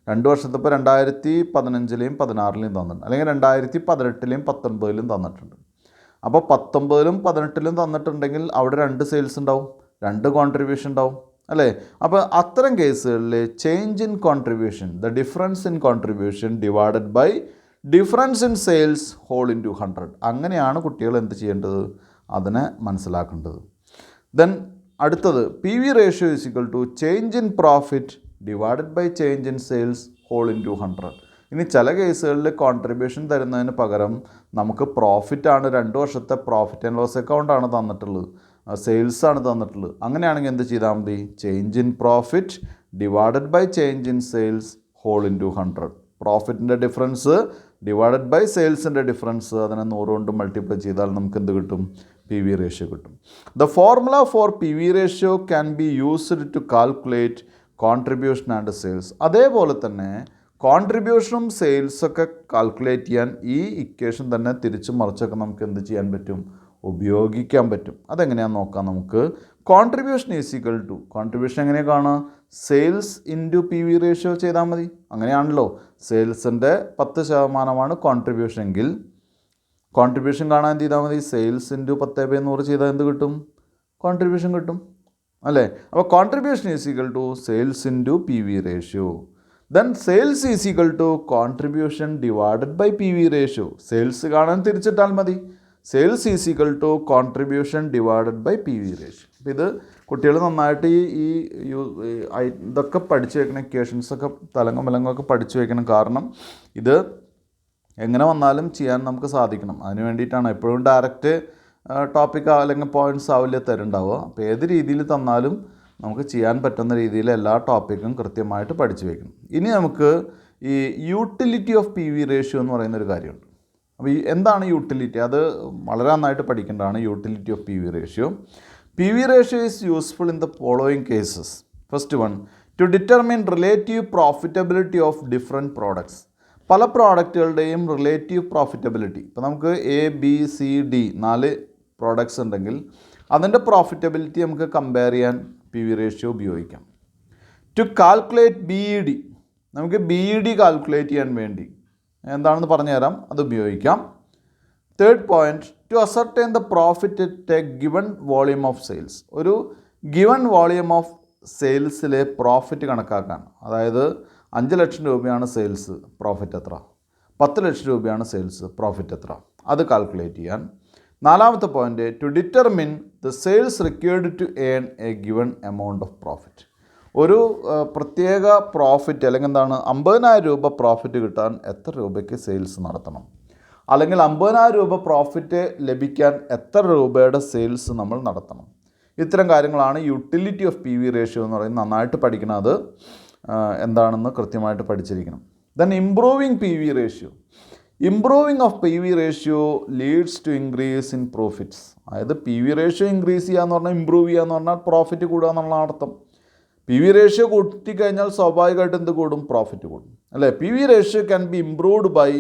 2 വർഷത്തെ ഇപ്പോൾ 2015-ലെയും 2016-ലെയും തന്നിട്ടുണ്ട്, അല്ലെങ്കിൽ 2018-ലെയും 2019-ലെയും തന്നിട്ടുണ്ട്. അപ്പോൾ 19-ലും 18-ലും തന്നിട്ടുണ്ടെങ്കിൽ അവിടെ 2 സെയിൽസ് ഉണ്ടാവും, 2 കോൺട്രിബ്യൂഷൻ ഉണ്ടാവും അല്ലേ. അപ്പോൾ അത്തരം കേസുകളിൽ change in contribution, the difference in contribution divided by difference in sales whole into 100. അങ്ങനെയാണ് കുട്ടികൾ എന്ത് ചെയ്യേണ്ടത്, അതിനെ മനസ്സിലാക്കേണ്ടത്. ദെൻ അടുത്തത് P V ratio is equal to change in profit divided by change in sales whole into 100. ഇനി ചില കേസുകളിൽ കോൺട്രിബ്യൂഷൻ തരുന്നതിന് പകരം നമുക്ക് പ്രോഫിറ്റാണ് 2 വർഷത്തെ പ്രോഫിറ്റ് ആൻഡ് ലോസ് അക്കൗണ്ടാണ് തന്നിട്ടുള്ളത്, സെയിൽസാണ് തന്നിട്ടുള്ളത്. അങ്ങനെയാണെങ്കിൽ എന്ത് ചെയ്താൽ മതി, change in profit divided by change in sales whole into 100. പ്രോഫിറ്റിൻ്റെ ഡിഫറൻസ് ഡിവൈഡഡ് ബൈ സെയിൽസിൻ്റെ ഡിഫറൻസ്, അതിനെ 100 കൊണ്ട് മൾട്ടിപ്ലൈ ചെയ്താൽ നമുക്ക് എന്ത് കിട്ടും, പി വി റേഷ്യോ കിട്ടും. The formula for P V ratio can be used to calculate contribution and sales. അതേപോലെ തന്നെ കോൺട്രിബ്യൂഷനും സെയിൽസൊക്കെ കാൽക്കുലേറ്റ് ചെയ്യാൻ ഈ ഇക്വേഷൻ തന്നെ തിരിച്ചും മറിച്ചൊക്കെ നമുക്ക് എന്ത് ചെയ്യാൻ പറ്റും, ഉപയോഗിക്കാൻ പറ്റും. അതെങ്ങനെയാണെന്ന് നോക്കാം നമുക്ക്. Contribution is equal to, contribution എങ്ങനെ കാണാം, sales into P V ratio ചെയ്താൽ മതി. അങ്ങനെയാണല്ലോ, സെയിൽസിൻ്റെ 10% കോൺട്രിബ്യൂഷൻ എങ്കിൽ കോൺട്രിബ്യൂഷൻ കാണാൻ എന്ത് ചെയ്താൽ മതി, സെയിൽസ് ഇൻറ്റു 10/100 ചെയ്താൽ എന്ത് കിട്ടും, കോൺട്രിബ്യൂഷൻ കിട്ടും അല്ലേ. അപ്പോൾ contribution is equal to sales into P V ratio. Then sales is equal to contribution divided by P V ratio. Sales കാണാൻ തിരിച്ചിട്ടാൽ മതി, sales is equal to contribution divided by P V ratio. അപ്പോൾ ഇത് കുട്ടികൾ നന്നായിട്ട് ഇതൊക്കെ പഠിച്ചു വെക്കണം, ഇക്വേഷൻസൊക്കെ തലങ്ങും വിലങ്ങൊക്കെ പഠിച്ചു വെക്കണം. കാരണം ഇത് എങ്ങനെ വന്നാലും ചെയ്യാൻ നമുക്ക് സാധിക്കണം. അതിന് വേണ്ടിയിട്ടാണ് എപ്പോഴും ഡയറക്റ്റ് ടോപ്പിക് അല്ലെങ്കിൽ പോയിൻറ്റ്സ് ആവില്ല തരുന്നുണ്ടാവുക. അപ്പോൾ ഏത് രീതിയിൽ തന്നാലും നമുക്ക് ചെയ്യാൻ പറ്റുന്ന രീതിയിൽ എല്ലാ ടോപ്പിക്കും കൃത്യമായിട്ട് പഠിച്ചു വയ്ക്കണം. ഇനി നമുക്ക് ഈ utility of P V ratio എന്ന് പറയുന്നൊരു കാര്യമുണ്ട്. അപ്പോൾ എന്താണ് യൂട്ടിലിറ്റി, അത് വളരെ നന്നായിട്ട് പഠിക്കേണ്ടതാണ്. Utility of P V ratio. P V ratio is useful in the following cases. First one, to determine relative profitability of different products. പല പ്രോഡക്റ്റുകളുടെയും റിലേറ്റീവ് പ്രോഫിറ്റബിലിറ്റി, ഇപ്പോൾ നമുക്ക് ABCD 4 പ്രോഡക്ട്സ് ഉണ്ടെങ്കിൽ അതിൻ്റെ പ്രോഫിറ്റബിലിറ്റി നമുക്ക് കമ്പയർ ചെയ്യാൻ പി വി റേഷ്യോ ഉപയോഗിക്കാം. To calculate BED, നമുക്ക് BED കാൽക്കുലേറ്റ് ചെയ്യാൻ വേണ്ടി എന്താണെന്ന് പറഞ്ഞു തരാം, അത് ഉപയോഗിക്കാം. Third point, to ascertain the profit at a given volume of sales. ഒരു ഗിവൺ വോളിയം ഓഫ് സെയിൽസിലെ പ്രോഫിറ്റ് കണക്കാക്കാൻ, അതായത് 5 ലക്ഷം രൂപയാണ് സെയിൽസ്, പ്രോഫിറ്റ് എത്ര, 10 ലക്ഷം രൂപയാണ് സെയിൽസ്, പ്രോഫിറ്റ് എത്ര, അത് കാൽക്കുലേറ്റ് ചെയ്യാൻ. നാലാമത്തെ point, to determine the sales required to earn a given amount of profit. ഒരു പ്രത്യേക പ്രോഫിറ്റ് അല്ലെങ്കിൽ എന്താണ് 50,000 രൂപ പ്രോഫിറ്റ് കിട്ടാൻ എത്ര രൂപയ്ക്ക് സെയിൽസ് നടത്തണം, അല്ലെങ്കിൽ 50,000 രൂപ പ്രോഫിറ്റ് ലഭിക്കാൻ എത്ര രൂപയുടെ സെയിൽസ് നമ്മൾ നടത്തണം. ഇത്തരം കാര്യങ്ങളാണ് utility of P V ratio എന്ന് പറയുന്നത്. നന്നായിട്ട് പഠിക്കണം, അത് എന്താണെന്ന് കൃത്യമായിട്ട് പഠിച്ചിരിക്കണം. Then improving P V ratio. Improving of P V ratio leads to increase in profits. അതായത് പി വി റേഷ്യോ ഇൻക്രീസ് ചെയ്യുക എന്ന് പറഞ്ഞാൽ, ഇമ്പ്രൂവ് ചെയ്യുക എന്ന് പറഞ്ഞാൽ പ്രോഫിറ്റ് കൂടുക എന്നുള്ള അർത്ഥം. പി വി റേഷ്യോ കൂട്ടിക്കഴിഞ്ഞാൽ സ്വാഭാവികമായിട്ട് എന്ത് കൂടും, പ്രോഫിറ്റ് കൂടും അല്ലേ. P V ratio can be improved by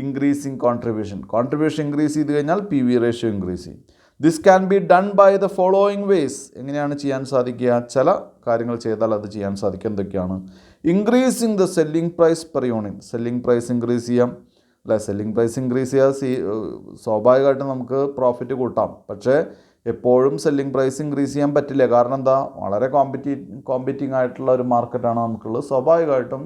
increasing contribution. Contribution increase ചെയ്ത് കഴിഞ്ഞാൽ പി വി റേഷ്യോ ഇൻക്രീസ് ചെയ്യും. This can be done by the following ways. എങ്ങനെയാണ് ചെയ്യാൻ സാധിക്കുക, ചില കാര്യങ്ങൾ ചെയ്താൽ അത് ചെയ്യാൻ സാധിക്കുക. എന്തൊക്കെയാണ്, increasing the selling price per unit. Selling price increase ചെയ്യാം അല്ലേ. സെല്ലിംഗ് പ്രൈസ് ഇൻക്രീസ് ചെയ്യാൻ സ്വാഭാവികമായിട്ടും നമുക്ക് പ്രോഫിറ്റ് കൂട്ടാം. പക്ഷേ എപ്പോഴും സെല്ലിംഗ് പ്രൈസ് ഇൻക്രീസ് ചെയ്യാൻ പറ്റില്ല. കാരണം എന്താ, വളരെ കോമ്പറ്റീറ്റിംഗ് ആയിട്ടുള്ള ഒരു മാർക്കറ്റാണ് നമുക്കുള്ളത്. സ്വാഭാവികമായിട്ടും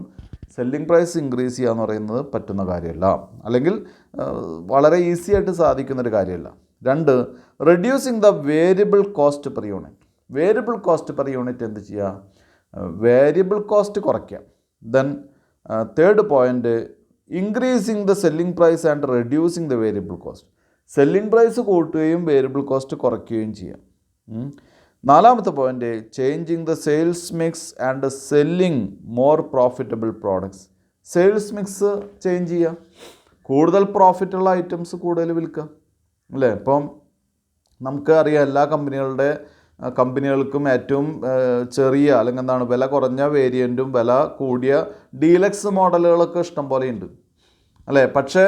സെല്ലിംഗ് പ്രൈസ് ഇൻക്രീസ് ചെയ്യുക എന്ന് പറയുന്നത് പറ്റുന്ന കാര്യമല്ല, അല്ലെങ്കിൽ വളരെ ഈസി ആയിട്ട് സാധിക്കുന്നൊരു കാര്യമല്ല. 2, reducing the variable cost per unit. Variable cost per unit എന്ത് ചെയ്യുക, വേരിയബിൾ കോസ്റ്റ് കുറയ്ക്കുക. Then third point, increasing the selling price and reducing the variable cost. Selling price കൂട്ടുകയും വേരിയബിൾ കോസ്റ്റ് കുറയ്ക്കുകയും ചെയ്യാം. നാലാമത്തെ point, changing the sales mix and selling more profitable products. Sales mix change ചെയ്യുക, കൂടുതൽ പ്രോഫിറ്റുള്ള items കൂടുതൽ വിൽക്കുക അല്ലേ. ഇപ്പം നമുക്ക് അറിയാം, എല്ലാ കമ്പനികൾക്കും ഏറ്റവും ചെറിയ അല്ലെങ്കിൽ എന്താണ് വില കുറഞ്ഞ വേരിയൻറ്റും വില കൂടിയ ഡീലക്സ് മോഡലുകളൊക്കെ ഇഷ്ടം പോലെ ഉണ്ട് അല്ലേ. പക്ഷേ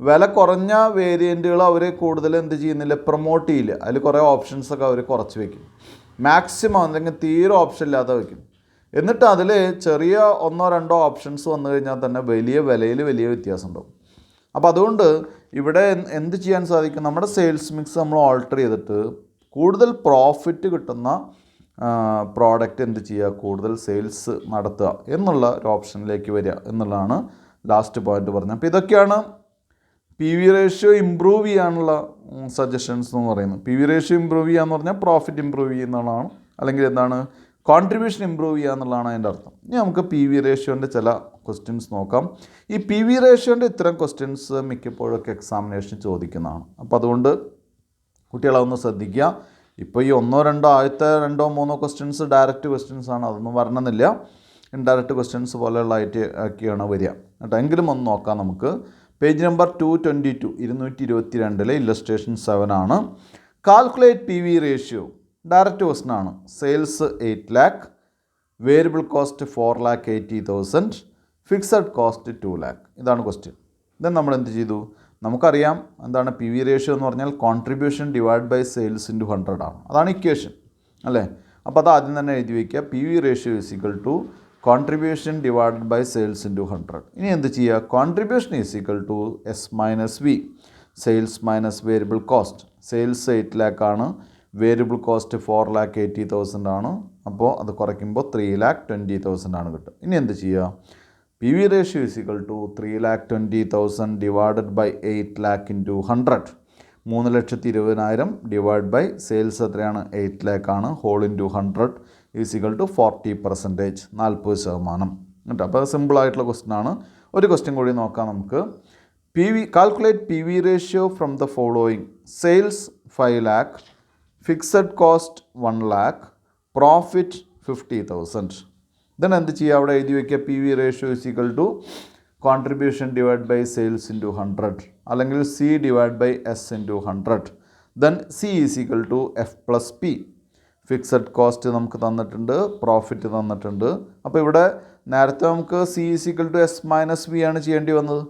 വില കുറഞ്ഞ വേരിയൻറ്റുകൾ അവർ കൂടുതൽ എന്ത് ചെയ്യുന്നില്ല, പ്രൊമോട്ട് ചെയ്യില്ല. അതിൽ കുറേ ഓപ്ഷൻസൊക്കെ അവർ കുറച്ച് വയ്ക്കും, മാക്സിമം അല്ലെങ്കിൽ തീരെ ഓപ്ഷൻ ഇല്ലാതെ വയ്ക്കും. എന്നിട്ട് അതിൽ ചെറിയ 1-2 ഓപ്ഷൻസ് വന്നു കഴിഞ്ഞാൽ തന്നെ വലിയ വിലയിൽ വലിയ വ്യത്യാസം ഉണ്ടാവും. അപ്പോൾ അതുകൊണ്ട് ഇവിടെ എന്ത് ചെയ്യാൻ സാധിക്കും? നമ്മുടെ സെയിൽസ് മിക്സ് നമ്മൾ ഓൾട്ടർ ചെയ്തിട്ട് കൂടുതൽ പ്രോഫിറ്റ് കിട്ടുന്ന പ്രോഡക്റ്റ് എന്ത് ചെയ്യുക? കൂടുതൽ സെയിൽസ് നടത്തുക എന്നുള്ള ഒരു ഓപ്ഷനിലേക്ക് വരിക എന്നുള്ളതാണ് ലാസ്റ്റ് പോയിന്റ് പറഞ്ഞത്. അപ്പോൾ ഇതൊക്കെയാണ് പി വി റേഷ്യോ ഇമ്പ്രൂവ് ചെയ്യാനുള്ള സജഷൻസ് എന്ന് പറയുന്നത്. പി വി റേഷ്യോ ഇമ്പ്രൂവ് ചെയ്യുക എന്ന് പറഞ്ഞാൽ പ്രോഫിറ്റ് ഇമ്പ്രൂവ് ചെയ്യുന്നതാണ്, അല്ലെങ്കിൽ എന്താണ് കോൺട്രിബ്യൂഷൻ ഇമ്പ്രൂവ് ചെയ്യുക എന്നുള്ളതാണ് അതിൻ്റെ അർത്ഥം. ഇനി നമുക്ക് പി വി റേഷ്യോൻ്റെ ചില ക്വസ്റ്റ്യൻസ് നോക്കാം. ഈ പി വി റേഷ്യോൻ്റെ ഇത്തരം ക്വസ്റ്റ്യൻസ് മിക്കപ്പോഴൊക്കെ എക്സാമിനേഷൻ ചോദിക്കുന്നതാണ്. അപ്പോൾ അതുകൊണ്ട് കുട്ടികളതൊന്ന് ശ്രദ്ധിക്കുക. ഇപ്പോൾ ഈ ആദ്യത്തെ രണ്ടോ മൂന്നോ ക്വസ്റ്റ്യൻസ് ഡയറക്റ്റ് ക്വസ്റ്റ്യൻസ് ആണ്, അതൊന്നും വരണമെന്നില്ല. ഇൻഡയറക്റ്റ് ക്വസ്റ്റ്യൻസ് പോലെയുള്ള ഒക്കെയാണ് വരിക കേട്ടോ. എങ്കിലും ഒന്ന് നോക്കാം നമുക്ക്. പേജ് നമ്പർ 222 222 ഇല്ലസ്ട്രേഷൻ 7 ആണ്. Calculate P V ratio. Direct question ആണ്. Sales 8 lakh, variable cost 4,80,000, fixed cost 2 lakh. ഇതാണ് ക്വസ്റ്റ്യൻ. ദെൻ നമ്മൾ എന്ത് ചെയ്തു? നമുക്കറിയാം എന്താണ് പി വി റേഷ്യോ എന്ന് പറഞ്ഞാൽ contribution divide by sales into 100 ആണ്. അതാണ് ഇക്വേഷൻ അല്ലേ? അപ്പോൾ അത് ആദ്യം തന്നെ എഴുതി വയ്ക്കുക. P V ratio is equal to contribution divided by sales into 100. ഇനി എന്ത് ചെയ്യുക? Contribution is equal to S minus V, sales minus variable cost. Sales 8 lakh ആണ്, വേരിയബിൾ കോസ്റ്റ് 4,80,000 ആണ്. അപ്പോൾ അത് കുറയ്ക്കുമ്പോൾ 3,20,000 ആണ് കിട്ടുക. ഇനി എന്ത് ചെയ്യുക? P V ratio is equal to 3,20,000 divided by 8 lakh into 100. 3,20,000 divide by sales എത്രയാണ്? 8 lakh ആണ്, whole into 100 is equal to 40%, 40%. കേട്ടോ. അപ്പോൾ സിമ്പിളായിട്ടുള്ള ക്വസ്റ്റ്യൻ ആണ്. ഒരു ക്വസ്റ്റ്യൻ കൂടി നോക്കാം നമുക്ക്. Calculate P V ratio from the following. Sales 5 lakh, fixed cost 1 lakh, profit 50,000. Then എന്ത് ചെയ്യുക? അവിടെ എഴുതി വയ്ക്കുക P V ratio is equal to contribution divide by sales into 100, അല്ലെങ്കിൽ C divide by S into 100. Then C is equal to F plus P. Fixed cost നമുക്ക് തന്നിട്ടുണ്ട്, profit തന്നിട്ടുണ്ട്. അപ്പോൾ ഇവിടെ നേരത്തെ നമുക്ക് C is equal to S minus V ആണ് ചെയ്യേണ്ടി വന്നത്.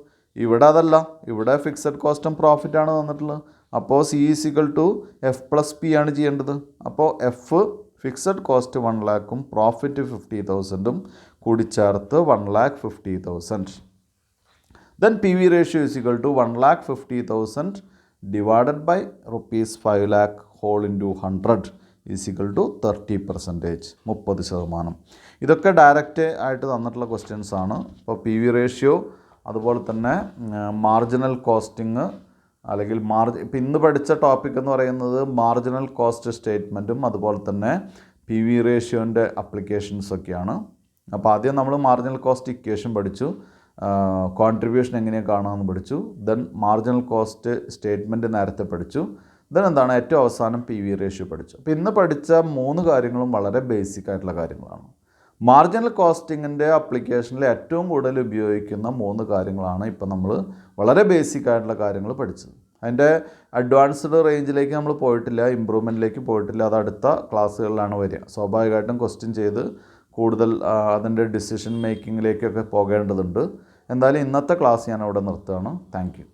ഇവിടെ അതല്ല, ഇവിടെ ഫിക്സഡ് കോസ്റ്റും പ്രോഫിറ്റാണ് തന്നിട്ടുള്ളത്. അപ്പോൾ C is equal to F plus P ആണ് ചെയ്യേണ്ടത്. അപ്പോൾ എഫ് ഫിക്സഡ് കോസ്റ്റ് 1 lakhും പ്രോഫിറ്റ് 50,000ഉം കൂടി ചേർത്ത് 1,50,000. Then P V ratio is equal to 1,50,000 divided by ₹5 lakh whole into 100 is equal to 30%, 30%. ഇതൊക്കെ ഡയറക്റ്റ് ആയിട്ട് തന്നിട്ടുള്ള ക്വസ്റ്റ്യൻസ് ആണ്. അപ്പോൾ പി വി റേഷ്യോ, അതുപോലെ തന്നെ മാർജിനൽ കോസ്റ്റിംഗ്, അല്ലെങ്കിൽ ഇപ്പം ഇന്ന് പഠിച്ച ടോപ്പിക് എന്ന് പറയുന്നത് മാർജിനൽ കോസ്റ്റ് സ്റ്റേറ്റ്മെൻറ്റും അതുപോലെ തന്നെ പി വി റേഷ്യോൻ്റെ അപ്ലിക്കേഷൻസൊക്കെയാണ്. അപ്പോൾ ആദ്യം നമ്മൾ മാർജിനൽ കോസ്റ്റ് ഇക്വേഷൻ പഠിച്ചു, കോൺട്രിബ്യൂഷൻ എങ്ങനെയാണ് കാണുകയെന്ന് പഠിച്ചു. ദെൻ മാർജിനൽ കോസ്റ്റ് സ്റ്റേറ്റ്മെൻറ്റ് നേരത്തെ പഠിച്ചു. ദെൻ എന്താണ് ഏറ്റവും അവസാനം പി വി റേഷ്യോ പഠിച്ചു. അപ്പോൾ ഇന്ന് പഠിച്ച 3 കാര്യങ്ങളും വളരെ ബേസിക് ആയിട്ടുള്ള കാര്യങ്ങളാണ്. മാർജിനൽ കോസ്റ്റിങ്ങിൻ്റെ അപ്ലിക്കേഷനിൽ ഏറ്റവും കൂടുതൽ ഉപയോഗിക്കുന്ന 3 കാര്യങ്ങളാണ് ഇപ്പം നമ്മൾ വളരെ ബേസിക് ആയിട്ടുള്ള കാര്യങ്ങൾ പഠിച്ചത്. അതിൻ്റെ അഡ്വാൻസ്ഡ് റേഞ്ചിലേക്ക് നമ്മൾ പോയിട്ടില്ല, ഇമ്പ്രൂവ്മെൻറ്റിലേക്ക് പോയിട്ടില്ല. അത് അടുത്ത ക്ലാസ്സുകളിലാണ് വരിക. സ്വാഭാവികമായിട്ടും ക്വസ്റ്റ്യൻ ചെയ്ത് കൂടുതൽ അതിൻ്റെ ഡിസിഷൻ മേക്കിങ്ങിലേക്കൊക്കെ പോകേണ്ടതുണ്ട്. എന്തായാലും ഇന്നത്തെ ക്ലാസ് ഞാൻ അവിടെ നിർത്തുകയാണ്. Thank you.